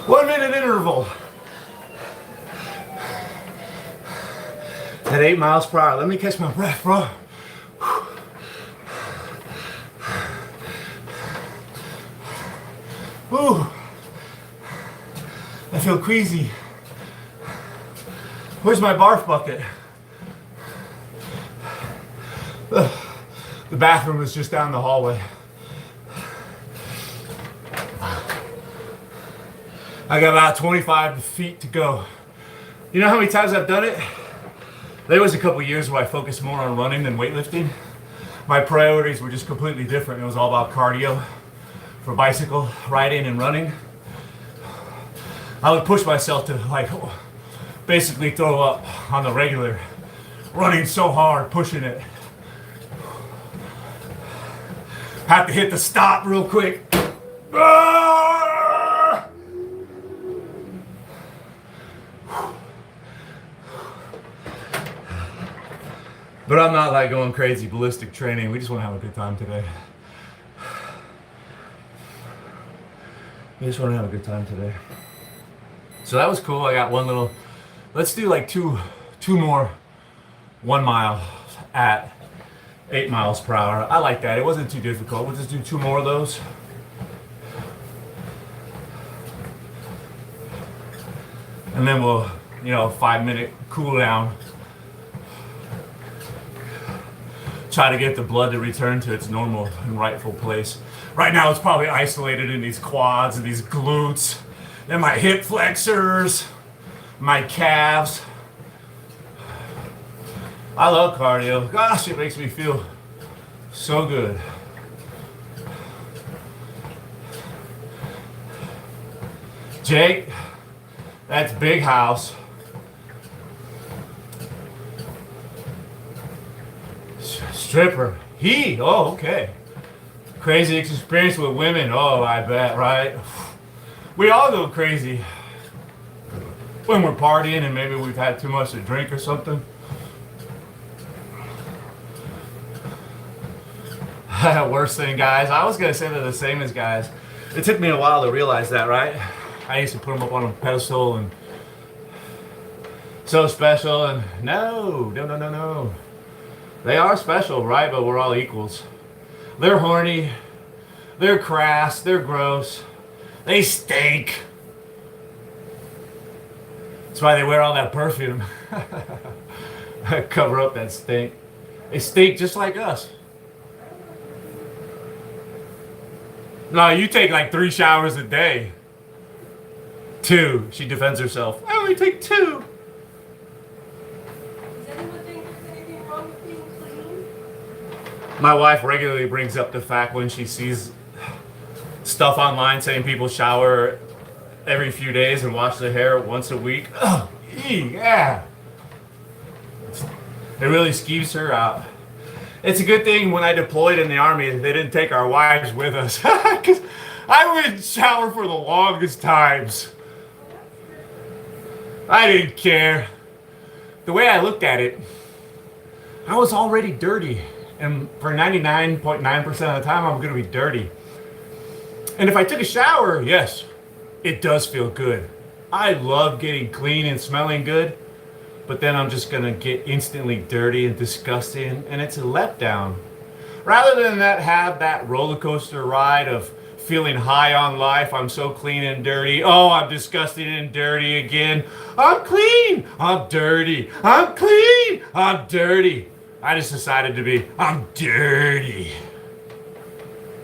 One-minute interval. At 8 miles per hour. Let me catch my breath, bro. Ooh. I feel queasy. Where's my barf bucket? The bathroom is just down the hallway. I got about 25 feet to go. You know how many times I've done it? There was a couple years where I focused more on running than weightlifting. My priorities were just completely different. It was all about cardio for bicycle riding and running. I would push myself to like basically throw up on the regular, running so hard, pushing it. Have to hit the stop real quick. But I'm not like going crazy ballistic training. We just want to have a good time today. We just want to have a good time today. So that was cool. I got one little, let's do like two more 1 mile at 8 miles per hour. I like that. It wasn't too difficult. We'll just do 2 more of those. And then we'll, 5-minute cool down. Try to get the blood to return to its normal and rightful place. Right now it's probably isolated in these quads and these glutes and my hip flexors, my calves. I love cardio. Gosh, it makes me feel so good. Jake, that's Big House. Stripper. Oh, okay. Crazy experience with women. Oh, I bet, right? We all go crazy when we're partying and maybe we've had too much to drink or something. Worst thing, guys. I was going to say they're the same as guys. It took me a while to realize that, right? I used to put them up on a pedestal and so special, and no. They are special, right? But we're all equals. They're horny. They're crass. They're gross. They stink. That's why they wear all that perfume. Cover up that stink. They stink just like us. No, you take like 3 showers a day. 2. She defends herself. I only take 2.
Does anyone think there's anything wrong with being clean?
My wife regularly brings up the fact when she sees stuff online saying people shower every few days and wash their hair once a week. Ugh, yeah. It really skeeves her out. It's a good thing when I deployed in the Army, they didn't take our wives with us. Because I wouldn't shower for the longest times. I didn't care. The way I looked at it, I was already dirty. And for 99.9% of the time, I'm going to be dirty. And if I took a shower, yes, it does feel good. I love getting clean and smelling good. But then I'm just going to get instantly dirty and disgusting, and it's a letdown. Rather than have that roller coaster ride of feeling high on life, I'm so clean and dirty. Oh, I'm disgusting and dirty again. I'm clean. I'm dirty. I'm clean. I'm dirty. I just decided to be, I'm dirty.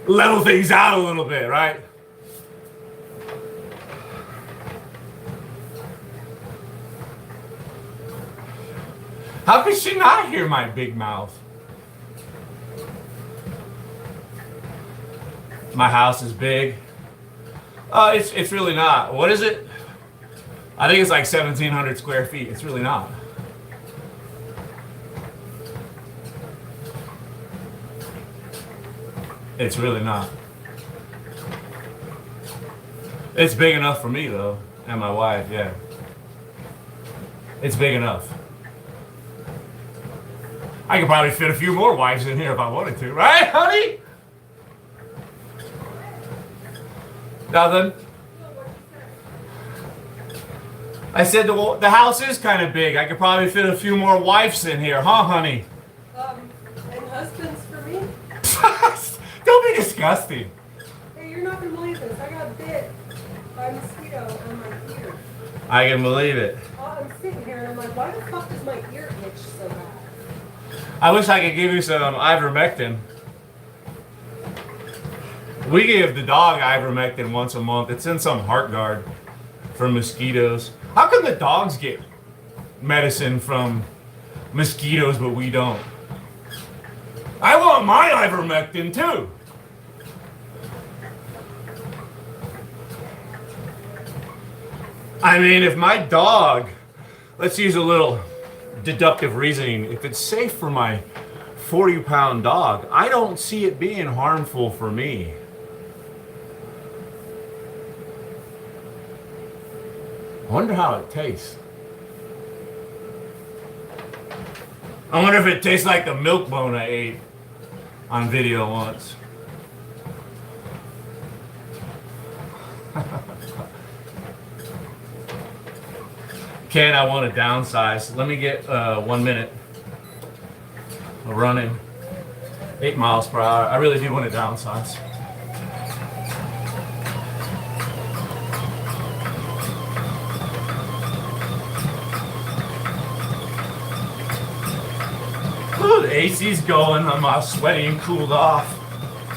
Level things out a little bit, right? How could she not hear my big mouth? My house is big. It's really not. What is it? I think it's like 1,700 square feet. It's really not. It's really not. It's big enough for me though, and my wife, yeah. It's big enough. I could probably fit a few more wives in here if I wanted to, right, honey? Nothing. I said the house is kind of big. I could probably fit a few more wives in here, huh, honey?
And husbands for me?
Don't be disgusting.
Hey, you're not gonna believe this. I got bit by a mosquito on my ear.
I can believe it.
I'm sitting here and I'm like, why the fuck does my ear itch so bad?
I wish I could give you some ivermectin. We give the dog ivermectin once a month. It's in some heart guard for mosquitoes. How come the dogs get medicine from mosquitoes but we don't? I want my ivermectin too. I mean, if my dog, let's use a little deductive reasoning, if it's safe for my 40-pound dog, I don't see it being harmful for me. I wonder how it tastes. I wonder if it tastes like the milk bone I ate on video once. Ken, I want to downsize. Let me get 1 minute of running. 8 miles per hour. I really do want to downsize. Ooh, the AC's going. I'm all sweaty and cooled off.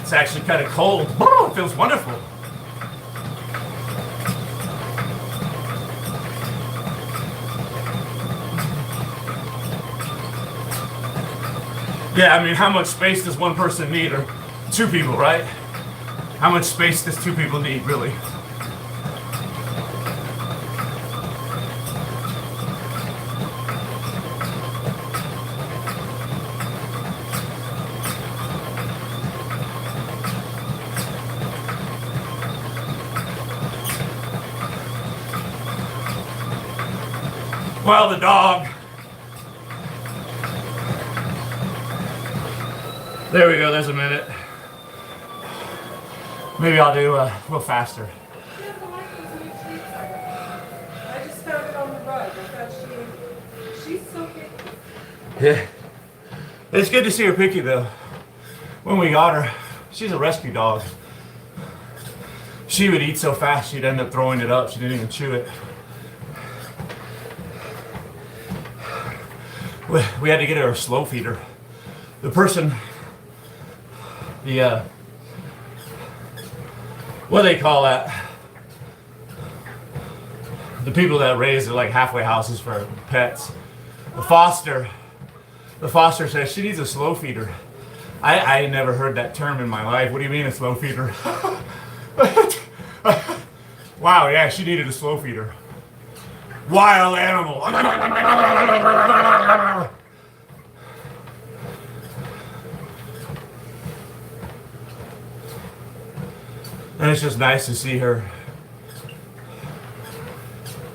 It's actually kind of cold. Oh, it feels wonderful. Yeah, I mean, how much space does one person need? Or 2 people, right? How much space does 2 people need, really? Well, the dog. There we go, there's a minute. Maybe I'll do a little faster.
She doesn't like those new treats I got. I just found it on the rug. I thought It's okay.
Yeah. It's good to see her picky though. When we got her, she's a rescue dog. She would eat so fast she'd end up throwing it up. She didn't even chew it. We had to get her a slow feeder. The person, what do they call that? The people that raise like halfway houses for pets. The foster says she needs a slow feeder. I never heard that term in my life. What do you mean a slow feeder? Wow, yeah, she needed a slow feeder. Wild animal. And it's just nice to see her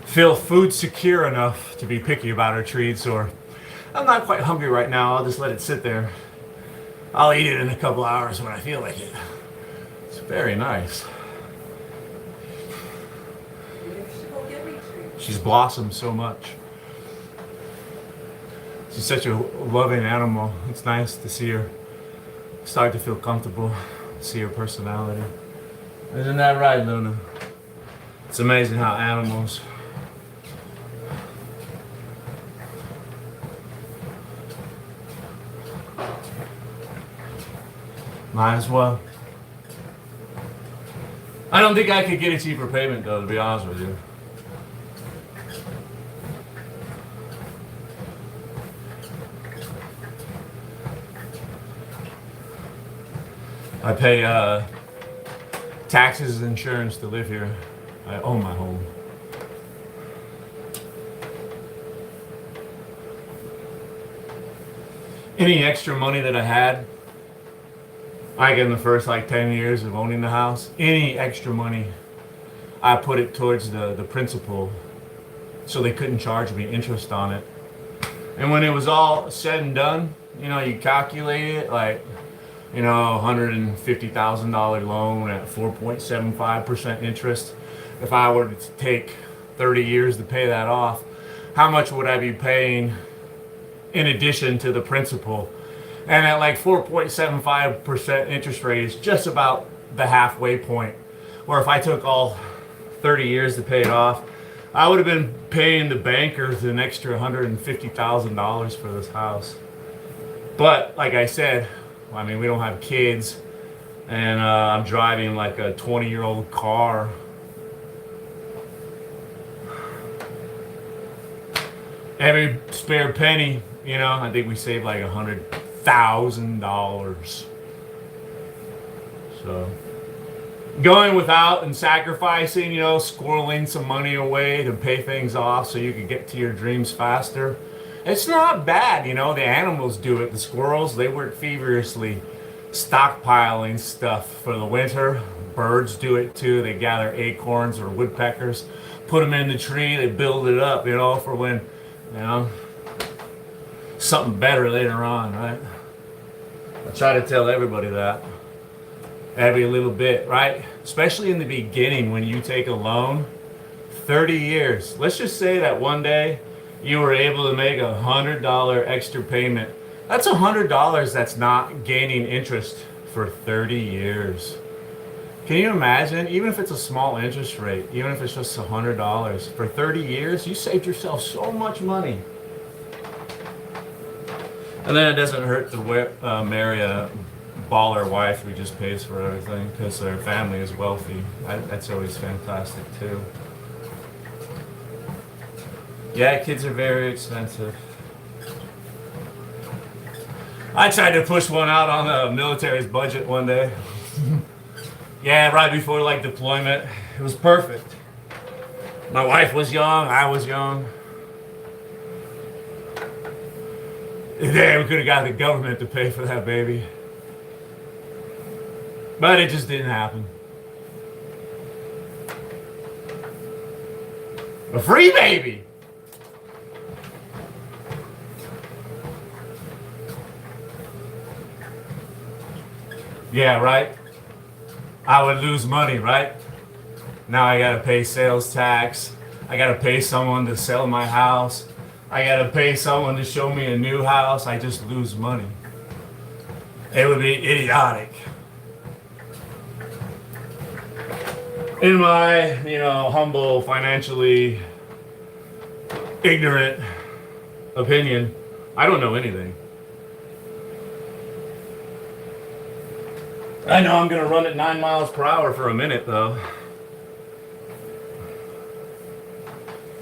feel food secure enough to be picky about her treats. Or I'm not quite hungry right now, I'll just let it sit there. I'll eat it in a couple hours when I feel like it. It's very nice. She's blossomed so much. She's such a loving animal. It's nice to see her start to feel comfortable, see her personality. Isn't that right, Luna? It's amazing how animals might as well. I don't think I could get a cheaper payment though, to be honest with you. I pay taxes and insurance to live here. I own my home. Any extra money that I had, like in the first 10 years of owning the house, any extra money, I put it towards the principal so they couldn't charge me interest on it. And when it was all said and done, you calculate it $150,000 loan at 4.75% interest. If I were to take 30 years to pay that off, how much would I be paying in addition to the principal? And at 4.75% interest rate is just about the halfway point. Or if I took all 30 years to pay it off, I would have been paying the bankers an extra $150,000 for this house. But like I said, we don't have kids, and I'm driving like a 20-year-old car. Every spare penny, I think we saved like $100,000. So going without and sacrificing, squirreling some money away to pay things off so you can get to your dreams faster. It's not bad, the animals do it. The squirrels, they work feverishly stockpiling stuff for the winter. Birds do it too. They gather acorns or woodpeckers, put them in the tree, they build it up, for when, something better later on, right? I try to tell everybody that. Every little bit, right? Especially in the beginning when you take a loan, 30 years. Let's just say that one day you were able to make $100 extra payment. That's $100 that's not gaining interest for 30 years. Can you imagine? Even if it's a small interest rate, even if it's just $100, for 30 years, you saved yourself so much money. And then it doesn't hurt to marry a baller wife who just pays for everything because their family is wealthy. That's always fantastic too. Yeah, kids are very expensive. I tried to push one out on the military's budget one day. Yeah, right before deployment. It was perfect. My wife was young, I was young. Yeah, we could have got the government to pay for that baby. But it just didn't happen. A free baby! Yeah, right? I would lose money, right? Now I gotta pay sales tax. I gotta pay someone to sell my house. I gotta pay someone to show me a new house, I just lose money. It would be idiotic. In my, humble, financially ignorant opinion, I don't know anything. I know I'm gonna run at 9 miles per hour for a minute though.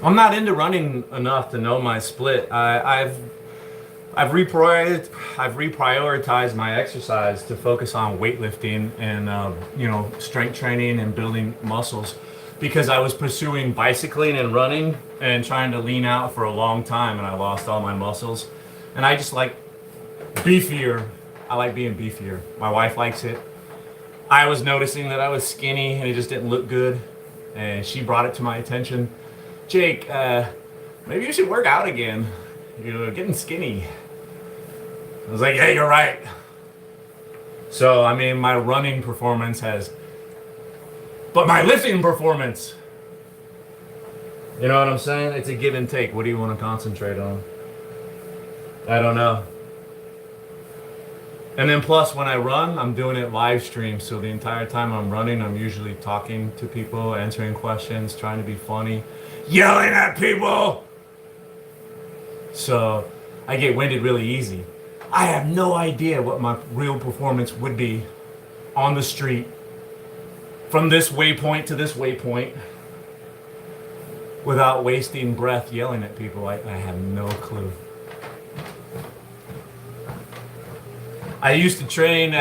I'm not into running enough to know my split. I've reprioritized my exercise to focus on weightlifting and strength training and building muscles, because I was pursuing bicycling and running and trying to lean out for a long time, and I lost all my muscles. And I just like beefier. I like being beefier. My wife likes it. I was noticing that I was skinny and it just didn't look good, and she brought it to my attention. Jake, maybe you should work out again. You're getting skinny. I was like, yeah, you're right. So, my running performance but my lifting performance, you know what I'm saying? It's a give and take. What do you want to concentrate on? I don't know. And then plus, when I run, I'm doing it live stream. So the entire time I'm running, I'm usually talking to people, answering questions, trying to be funny, yelling at people. So I get winded really easy. I have no idea what my real performance would be on the street from this waypoint to this waypoint without wasting breath yelling at people. I have no clue. I used to train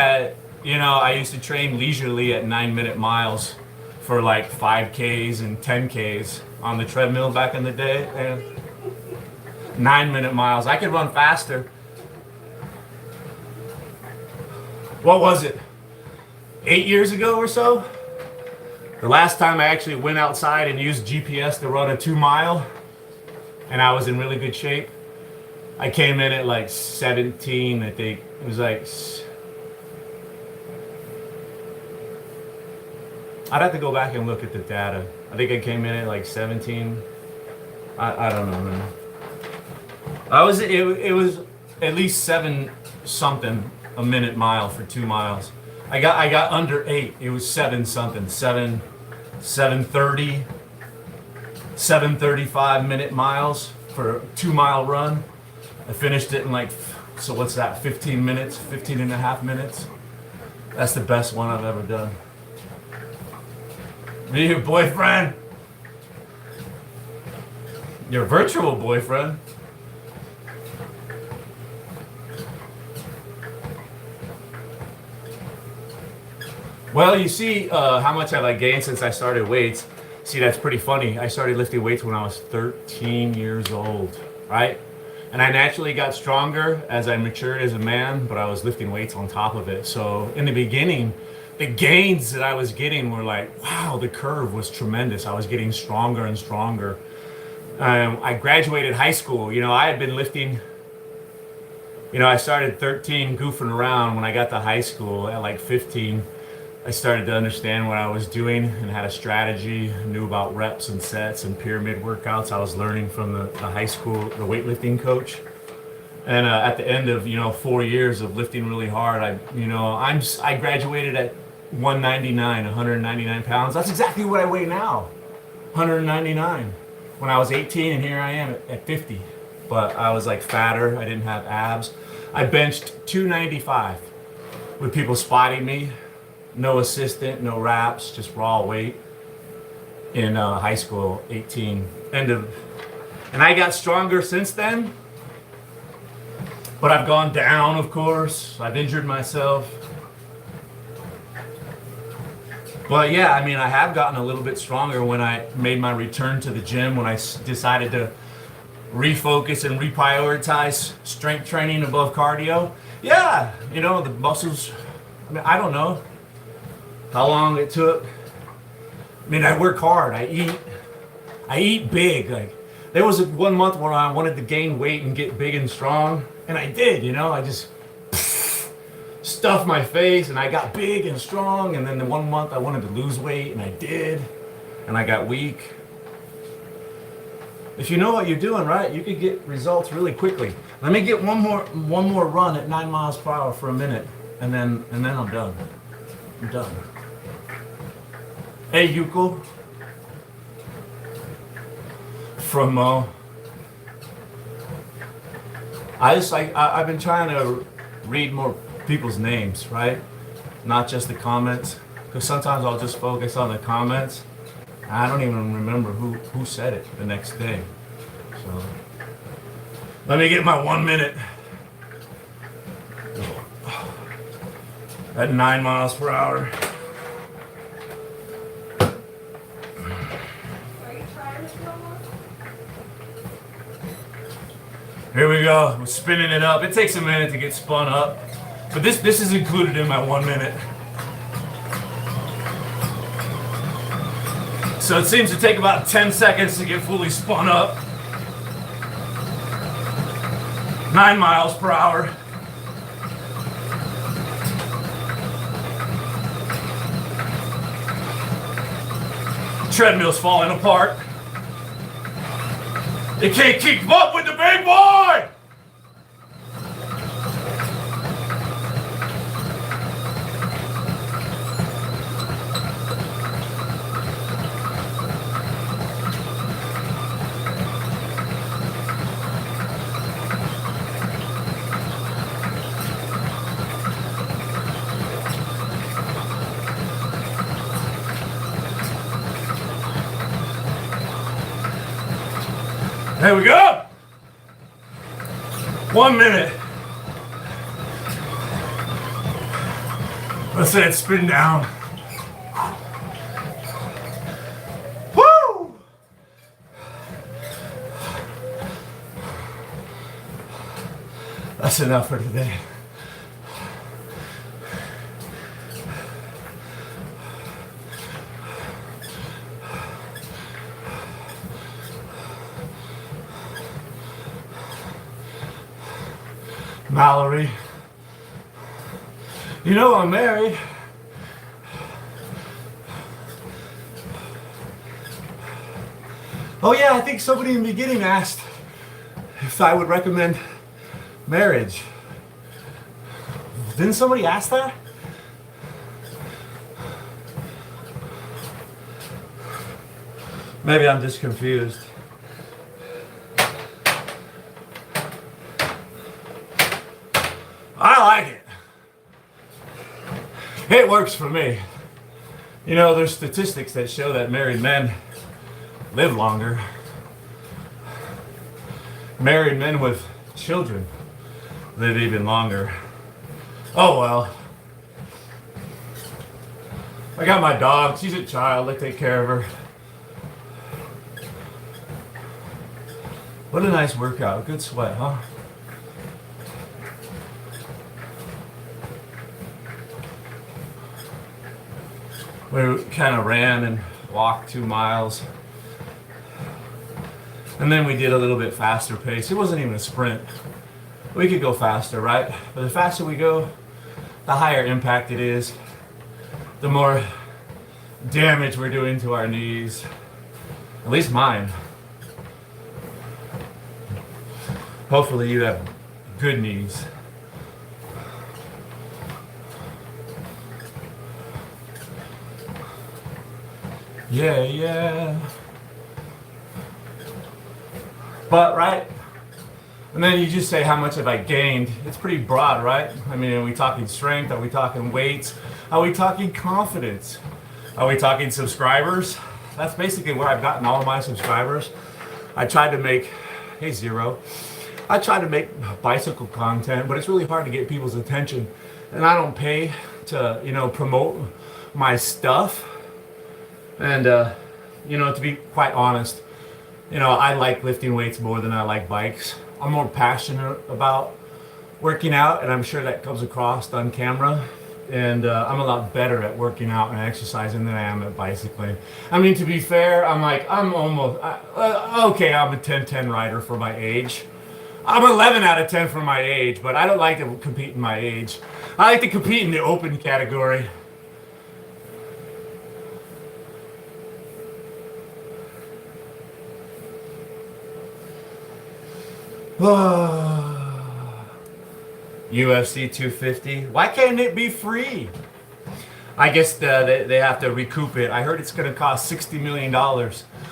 leisurely at 9-minute miles for like 5Ks and 10Ks on the treadmill back in the day. And 9-minute miles. I could run faster. What was it? 8 years ago or so? The last time I actually went outside and used GPS to run a 2-mile, and I was in really good shape. I came in at like 17, I think. It was like... I'd have to go back and look at the data. I think I came in at like 17. I don't know, man. It was at least 7 something a minute mile for 2 miles. I got under 8. It was 7 something. 7:30, 7:35 minute miles for a 2-mile run. I finished it in like, so what's that, 15 minutes, 15 and a half minutes? That's the best one I've ever done. Me, your boyfriend? Your virtual boyfriend? Well, you see how much I've gained since I started weights. See, that's pretty funny. I started lifting weights when I was 13 years old, right? And I naturally got stronger as I matured as a man, but I was lifting weights on top of it. So in the beginning, the gains that I was getting were like, wow, the curve was tremendous. I was getting stronger and stronger. I graduated high school. I had been lifting, I started 13 goofing around. When I got to high school at like 15, I started to understand what I was doing and had a strategy, knew about reps and sets and pyramid workouts. I was learning from the high school, the weightlifting coach. And at the end of 4 years of lifting really hard, I graduated at 199 pounds. That's exactly what I weigh now, 199. When I was 18, and here I am at 50. But I was like fatter. I didn't have abs. I benched 295 with people spotting me. No assistant, no wraps, just raw weight in high school, 18. And I got stronger since then. But I've gone down, of course. I've injured myself. But yeah, I have gotten a little bit stronger when I made my return to the gym, when I decided to refocus and reprioritize strength training above cardio. Yeah, the muscles, I don't know how long it took. I work hard. I eat big. There was one month where I wanted to gain weight and get big and strong, and I did. I just stuffed my face and I got big and strong. And then the one month I wanted to lose weight, and I did, and I got weak. If you know what you're doing, right, you could get results really quickly. Let me get one more run at 9 miles per hour for a minute, and then I'm done. I'm done. Hey, Yuko. From I've been trying to read more people's names, right? Not just the comments, because sometimes I'll just focus on the comments. I don't even remember who said it the next day. So let me get my 1 minute at 9 miles per hour. Here we go. We're spinning it up. It takes a minute to get spun up, but this is included in my 1 minute. So it seems to take about 10 seconds to get fully spun up. 9 miles per hour. Treadmill's falling apart. It can't keep up with the big boy! There we go. 1 minute. Let's let it spin down. Woo! That's enough for today. Mallory, you know I'm married. Oh yeah, I think somebody in the beginning asked if I would recommend marriage. Didn't somebody ask that? Maybe I'm just confused. I like it. It works for me. You know, there's statistics that show that married men live longer. Married men with children live even longer. Oh well. I got my dog. She's a child. I take care of her. What a nice workout. Good sweat, huh? We kind of ran and walked 2 miles. And then we did a little bit faster pace. It wasn't even a sprint. We could go faster, right? But the faster we go, the higher impact it is. The more damage we're doing to our knees. At least mine. Hopefully you have good knees. Yeah. But, right? And then you just say, how much have I gained? It's pretty broad, right? I mean, are we talking strength? Are we talking weights? Are we talking confidence? Are we talking subscribers? That's basically where I've gotten all of my subscribers. I tried to make, hey Zero, I tried to make bicycle content, but it's really hard to get people's attention. And I don't pay to, promote my stuff. And, to be quite honest, I like lifting weights more than I like bikes. I'm more passionate about working out, and I'm sure that comes across on camera. And I'm a lot better at working out and exercising than I am at bicycling. I mean, to be fair, I'm a 10-10 rider for my age. I'm 11 out of 10 for my age, but I don't like to compete in my age. I like to compete in the open category. UFC 250. Why can't it be free? I guess they have to recoup it. I heard it's going to cost $60 million.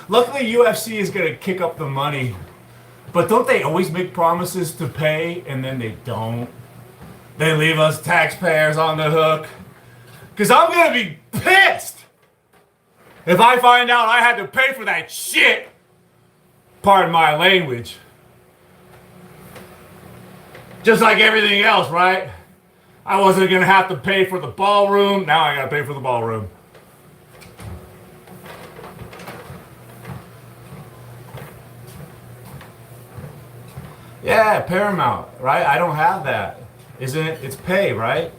Luckily, UFC is going to kick up the money. But don't they always make promises to pay and then they don't? They leave us taxpayers on the hook. Because I'm going to be pissed if I find out I had to pay for that shit. Pardon my language. Just like everything else, right? I wasn't going to have to pay for the ballroom. Now I got to pay for the ballroom. Yeah, Paramount, right? I don't have that. Isn't it? It's pay, right?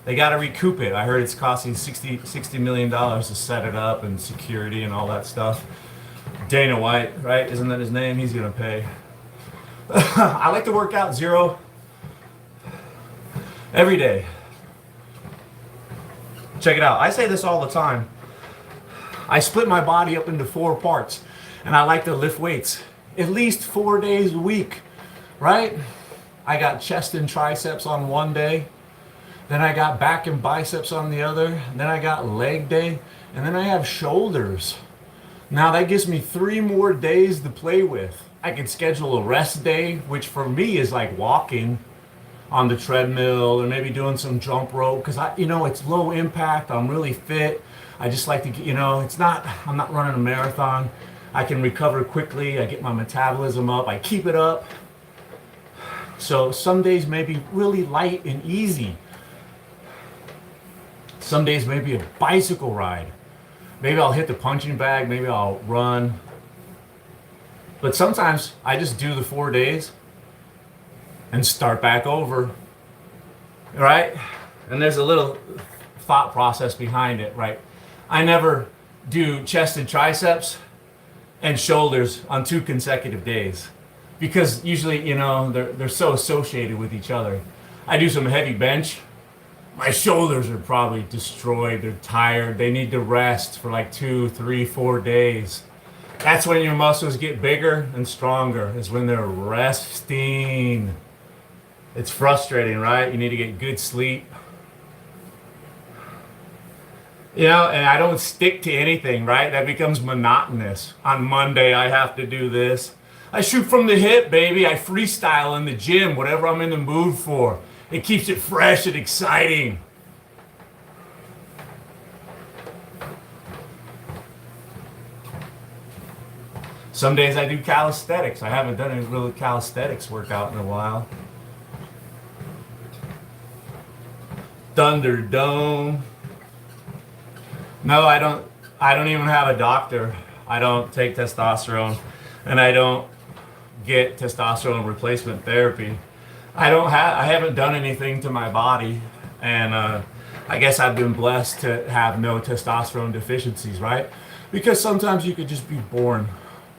They got to recoup it. I heard it's costing $60 million to set it up and security and all that stuff. Dana White, right? Isn't that his name? He's going to pay. I like to work out every day. Check it out. I say this all the time. I split my body up into 4 parts, and I like to lift weights at least 4 days a week, right? I got chest and triceps on one day, then I got back and biceps on the other, then I got leg day, and then I have shoulders. Now that gives me 3 more days to play with. I can schedule a rest day, which for me is like walking on the treadmill or maybe doing some jump rope because it's low impact. I'm really fit. I just like to, I'm not running a marathon. I can recover quickly. I get my metabolism up. I keep it up. So some days may be really light and easy. Some days may be a bicycle ride. Maybe I'll hit the punching bag. Maybe I'll run. But sometimes I just do the 4 days and start back over, right? And there's a little thought process behind it, right? I never do chest and triceps and shoulders on 2 consecutive days because usually, they're so associated with each other. I do some heavy bench. My shoulders are probably destroyed. They're tired. They need to rest for like 2, 3, 4 days. That's when your muscles get bigger and stronger, is when they're resting. It's frustrating, right? You need to get good sleep. And I don't stick to anything, right? That becomes monotonous. On Monday, I have to do this. I shoot from the hip, baby. I freestyle in the gym, whatever I'm in the mood for. It keeps it fresh and exciting. Some days I do calisthenics. I haven't done any real calisthenics workout in a while. Thunderdome. No, I don't even have a doctor. I don't take testosterone, and I don't get testosterone replacement therapy. I haven't done anything to my body, and I guess I've been blessed to have no testosterone deficiencies, right? Because sometimes you could just be born,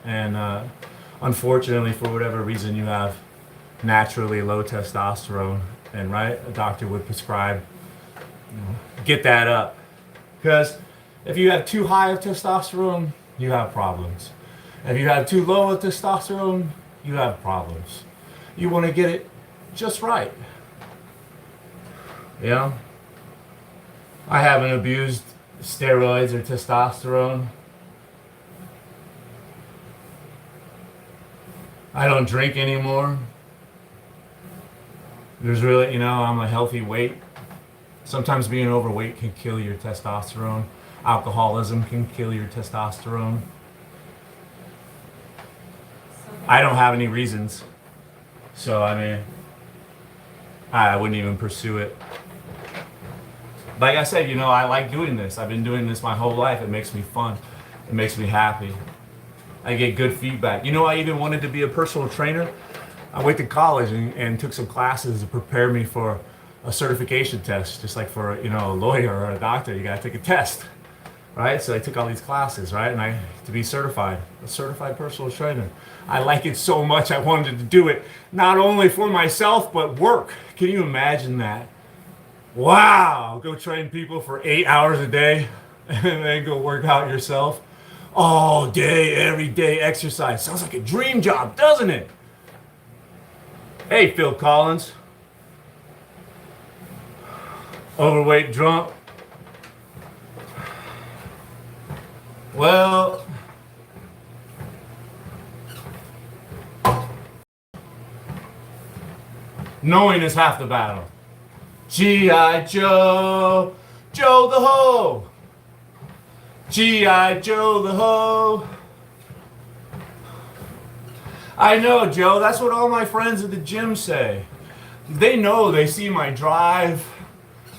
and unfortunately, for whatever reason, you have naturally low testosterone, and right, a doctor would prescribe, get that up, because if you have too high of testosterone, you have problems. If you have too low of testosterone, you have problems. You want to get it just right. I haven't abused steroids or testosterone. I don't drink anymore. There's really, I'm a healthy weight. Sometimes being overweight can kill your testosterone. Alcoholism can kill your testosterone. I don't have any reasons. So, I wouldn't even pursue it. Like I said, I like doing this. I've been doing this my whole life. It makes me fun. It makes me happy. I get good feedback. I even wanted to be a personal trainer. I went to college and took some classes to prepare me for a certification test. Just like for, a lawyer or a doctor, you gotta take a test, right? So I took all these classes, right? And to be certified, a certified personal trainer. I like it so much I wanted to do it, not only for myself, but work. Can you imagine that? Wow, go train people for 8 hours a day and then go work out yourself. All day, every day exercise. Sounds like a dream job, doesn't it? Hey, Phil Collins. Overweight drunk. Well, knowing is half the battle. G.I. Joe, Joe the Ho. G.I. Joe the Ho. I know, Joe. That's what all my friends at the gym say. They know, they see my drive,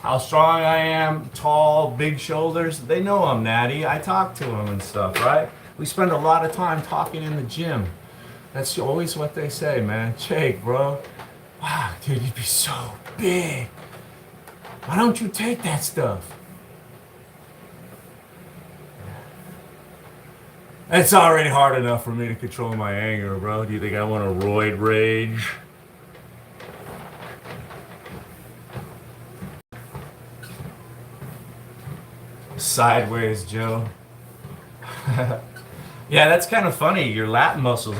how strong I am, tall, big shoulders. They know I'm natty. I talk to them and stuff, right? We spend a lot of time talking in the gym. That's always what they say, man. Jake, bro. Wow, dude, you'd be so big. Why don't you take that stuff? It's already hard enough for me to control my anger, bro. Do you think I want to roid rage? Sideways, Joe. Yeah, that's kind of funny. Your lat muscles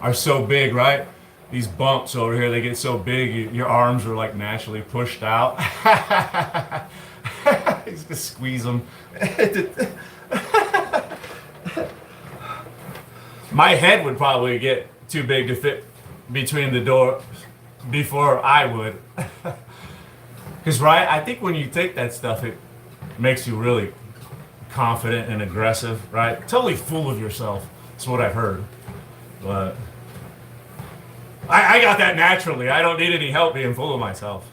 are so big, right? These bumps over here, they get so big, your arms are like naturally pushed out. He's gonna squeeze them. My head would probably get too big to fit between the door before I would. Because, right, I think when you take that stuff, it makes you really confident and aggressive, right? Totally full of yourself. That's what I've heard. But I got that naturally. I don't need any help being full of myself.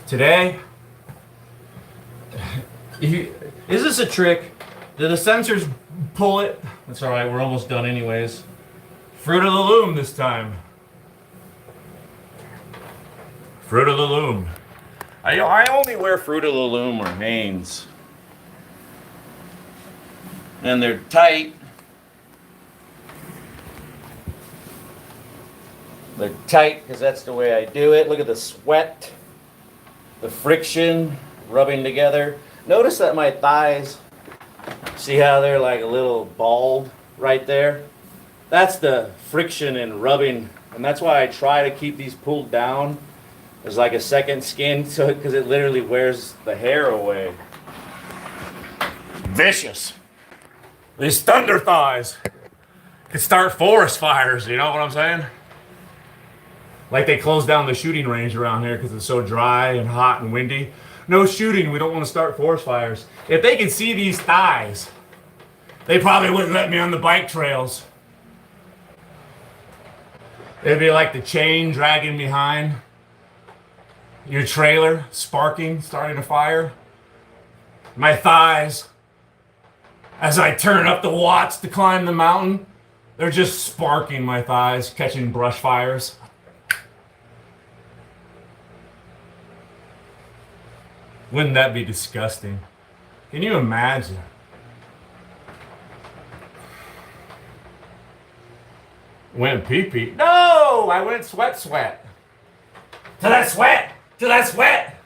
Today, is this a trick? Did the sensors pull it? That's all right. We're almost done anyways. Fruit of the Loom this time. Fruit of the Loom. I only wear Fruit of the Loom or Hanes. And they're tight. They're tight because that's the way I do it. Look at the sweat, the friction rubbing together. Notice that my thighs, see how they're like a little bald right there? That's the friction and rubbing, and that's why I try to keep these pulled down. There's like a second skin, so because it literally wears the hair away. Vicious. These thunder thighs could start forest fires, you know what I'm saying? Like they closed down the shooting range around here because it's so dry and hot and windy. No shooting, we don't want to start forest fires. If they could see these thighs, they probably wouldn't let me on the bike trails. It'd be like the chain dragging behind your trailer, sparking, starting a fire. My thighs, as I turn up the watts to climb the mountain, they're just sparking my thighs, catching brush fires. Wouldn't that be disgusting? Can you imagine? Went pee-pee. No! I went sweat. To that sweat! To that sweat!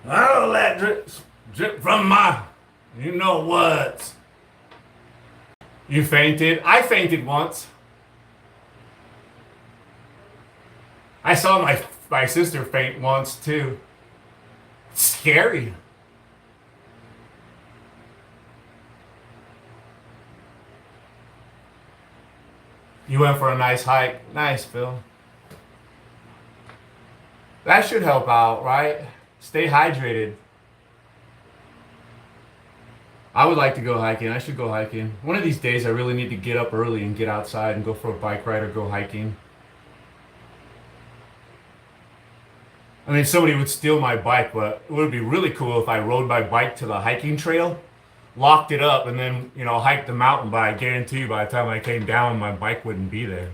I don't let drip from my, you know what? You fainted? I fainted once. I saw my sister faint once too. It's scary. You went for a nice hike. Nice, Phil. That should help out, right? Stay hydrated. I would like to go hiking. I should go hiking. One of these days I really need to get up early and get outside and go for a bike ride or go hiking. I mean, somebody would steal my bike, but it would be really cool if I rode my bike to the hiking trail, locked it up, and then, you know, hiked the mountain. But I guarantee you by the time I came down, my bike wouldn't be there.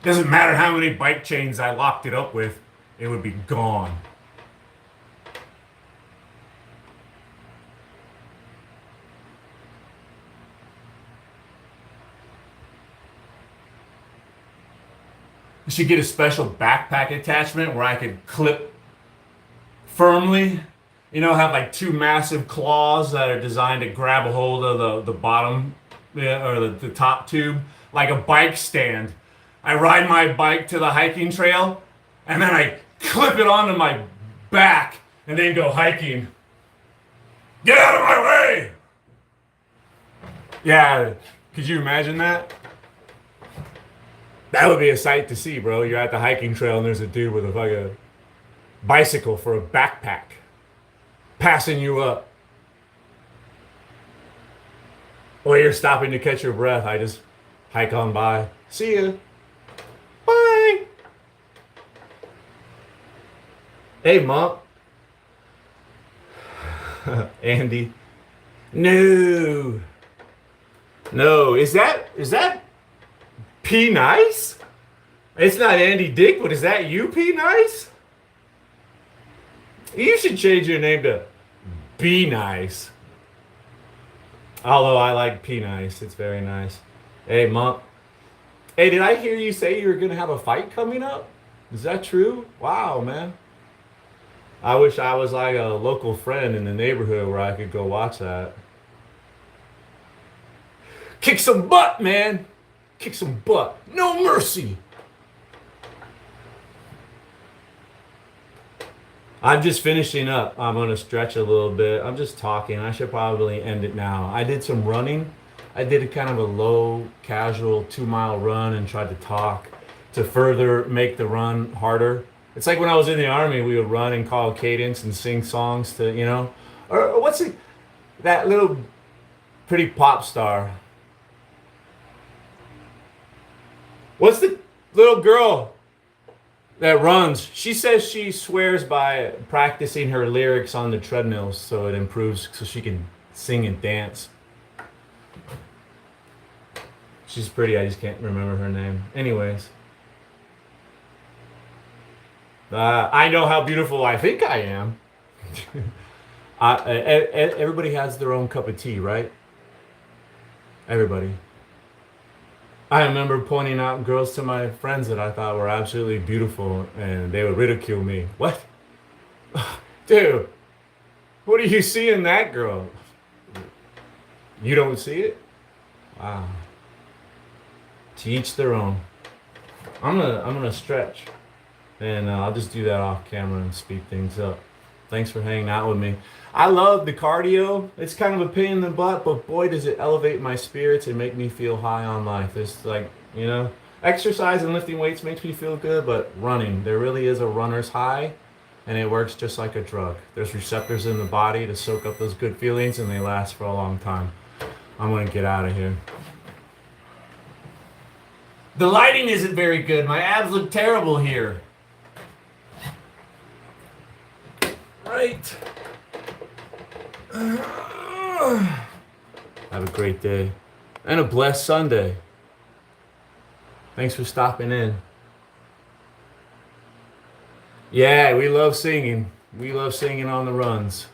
Doesn't matter how many bike chains I locked it up with, it would be gone. I should get a special backpack attachment where I could clip firmly have like two massive claws that are designed to grab a hold of the bottom, yeah, or the top tube, like a bike stand. I ride my bike to the hiking trail, and then I clip it onto my back, and then go hiking. Get out of my way! Yeah, could you imagine that? That would be a sight to see, bro. You're at the hiking trail, and there's a dude with a fucking bicycle for a backpack, passing you up. Or you're stopping to catch your breath. I just hike on by. See ya. Bye. Hey, Mom. Andy. No. No. Is that P Nice? It's not Andy Dick, but is that you, P Nice? You should change your name to Be Nice. Although I like P Nice. It's very nice. Hey, Mom. Hey, did I hear you say you were going to have a fight coming up? Is that true? Wow, man. I wish I was like a local friend in the neighborhood where I could go watch that. Kick some butt, man. Kick some butt. No mercy. I'm just finishing up. I'm going to stretch a little bit. I'm just talking. I should probably end it now. I did some running. I did a kind of a low, casual 2-mile run and tried to talk to further make the run harder. It's like when I was in the Army, we would run and call cadence and sing songs to, or what's it, that little pretty pop star? What's the little girl that runs? She says she swears by practicing her lyrics on the treadmill so it improves, so she can sing and dance. She's pretty, I just can't remember her name. Anyways. I know how beautiful I think I am. Everybody has their own cup of tea, right? Everybody. I remember pointing out girls to my friends that I thought were absolutely beautiful, and they would ridicule me. What? Dude, what do you see in that girl? You don't see it? Wow. To each their own. I'm gonna stretch. And I'll just do that off camera and speed things up. Thanks for hanging out with me. I love the cardio. It's kind of a pain in the butt, but boy, does it elevate my spirits and make me feel high on life. It's like, exercise and lifting weights makes me feel good, but running, there really is a runner's high, and it works just like a drug. There's receptors in the body to soak up those good feelings, and they last for a long time. I'm going to get out of here. The lighting isn't very good. My abs look terrible here. Right. Have a great day and a blessed Sunday. Thanks for stopping in. Yeah, we love singing. We love singing on the runs.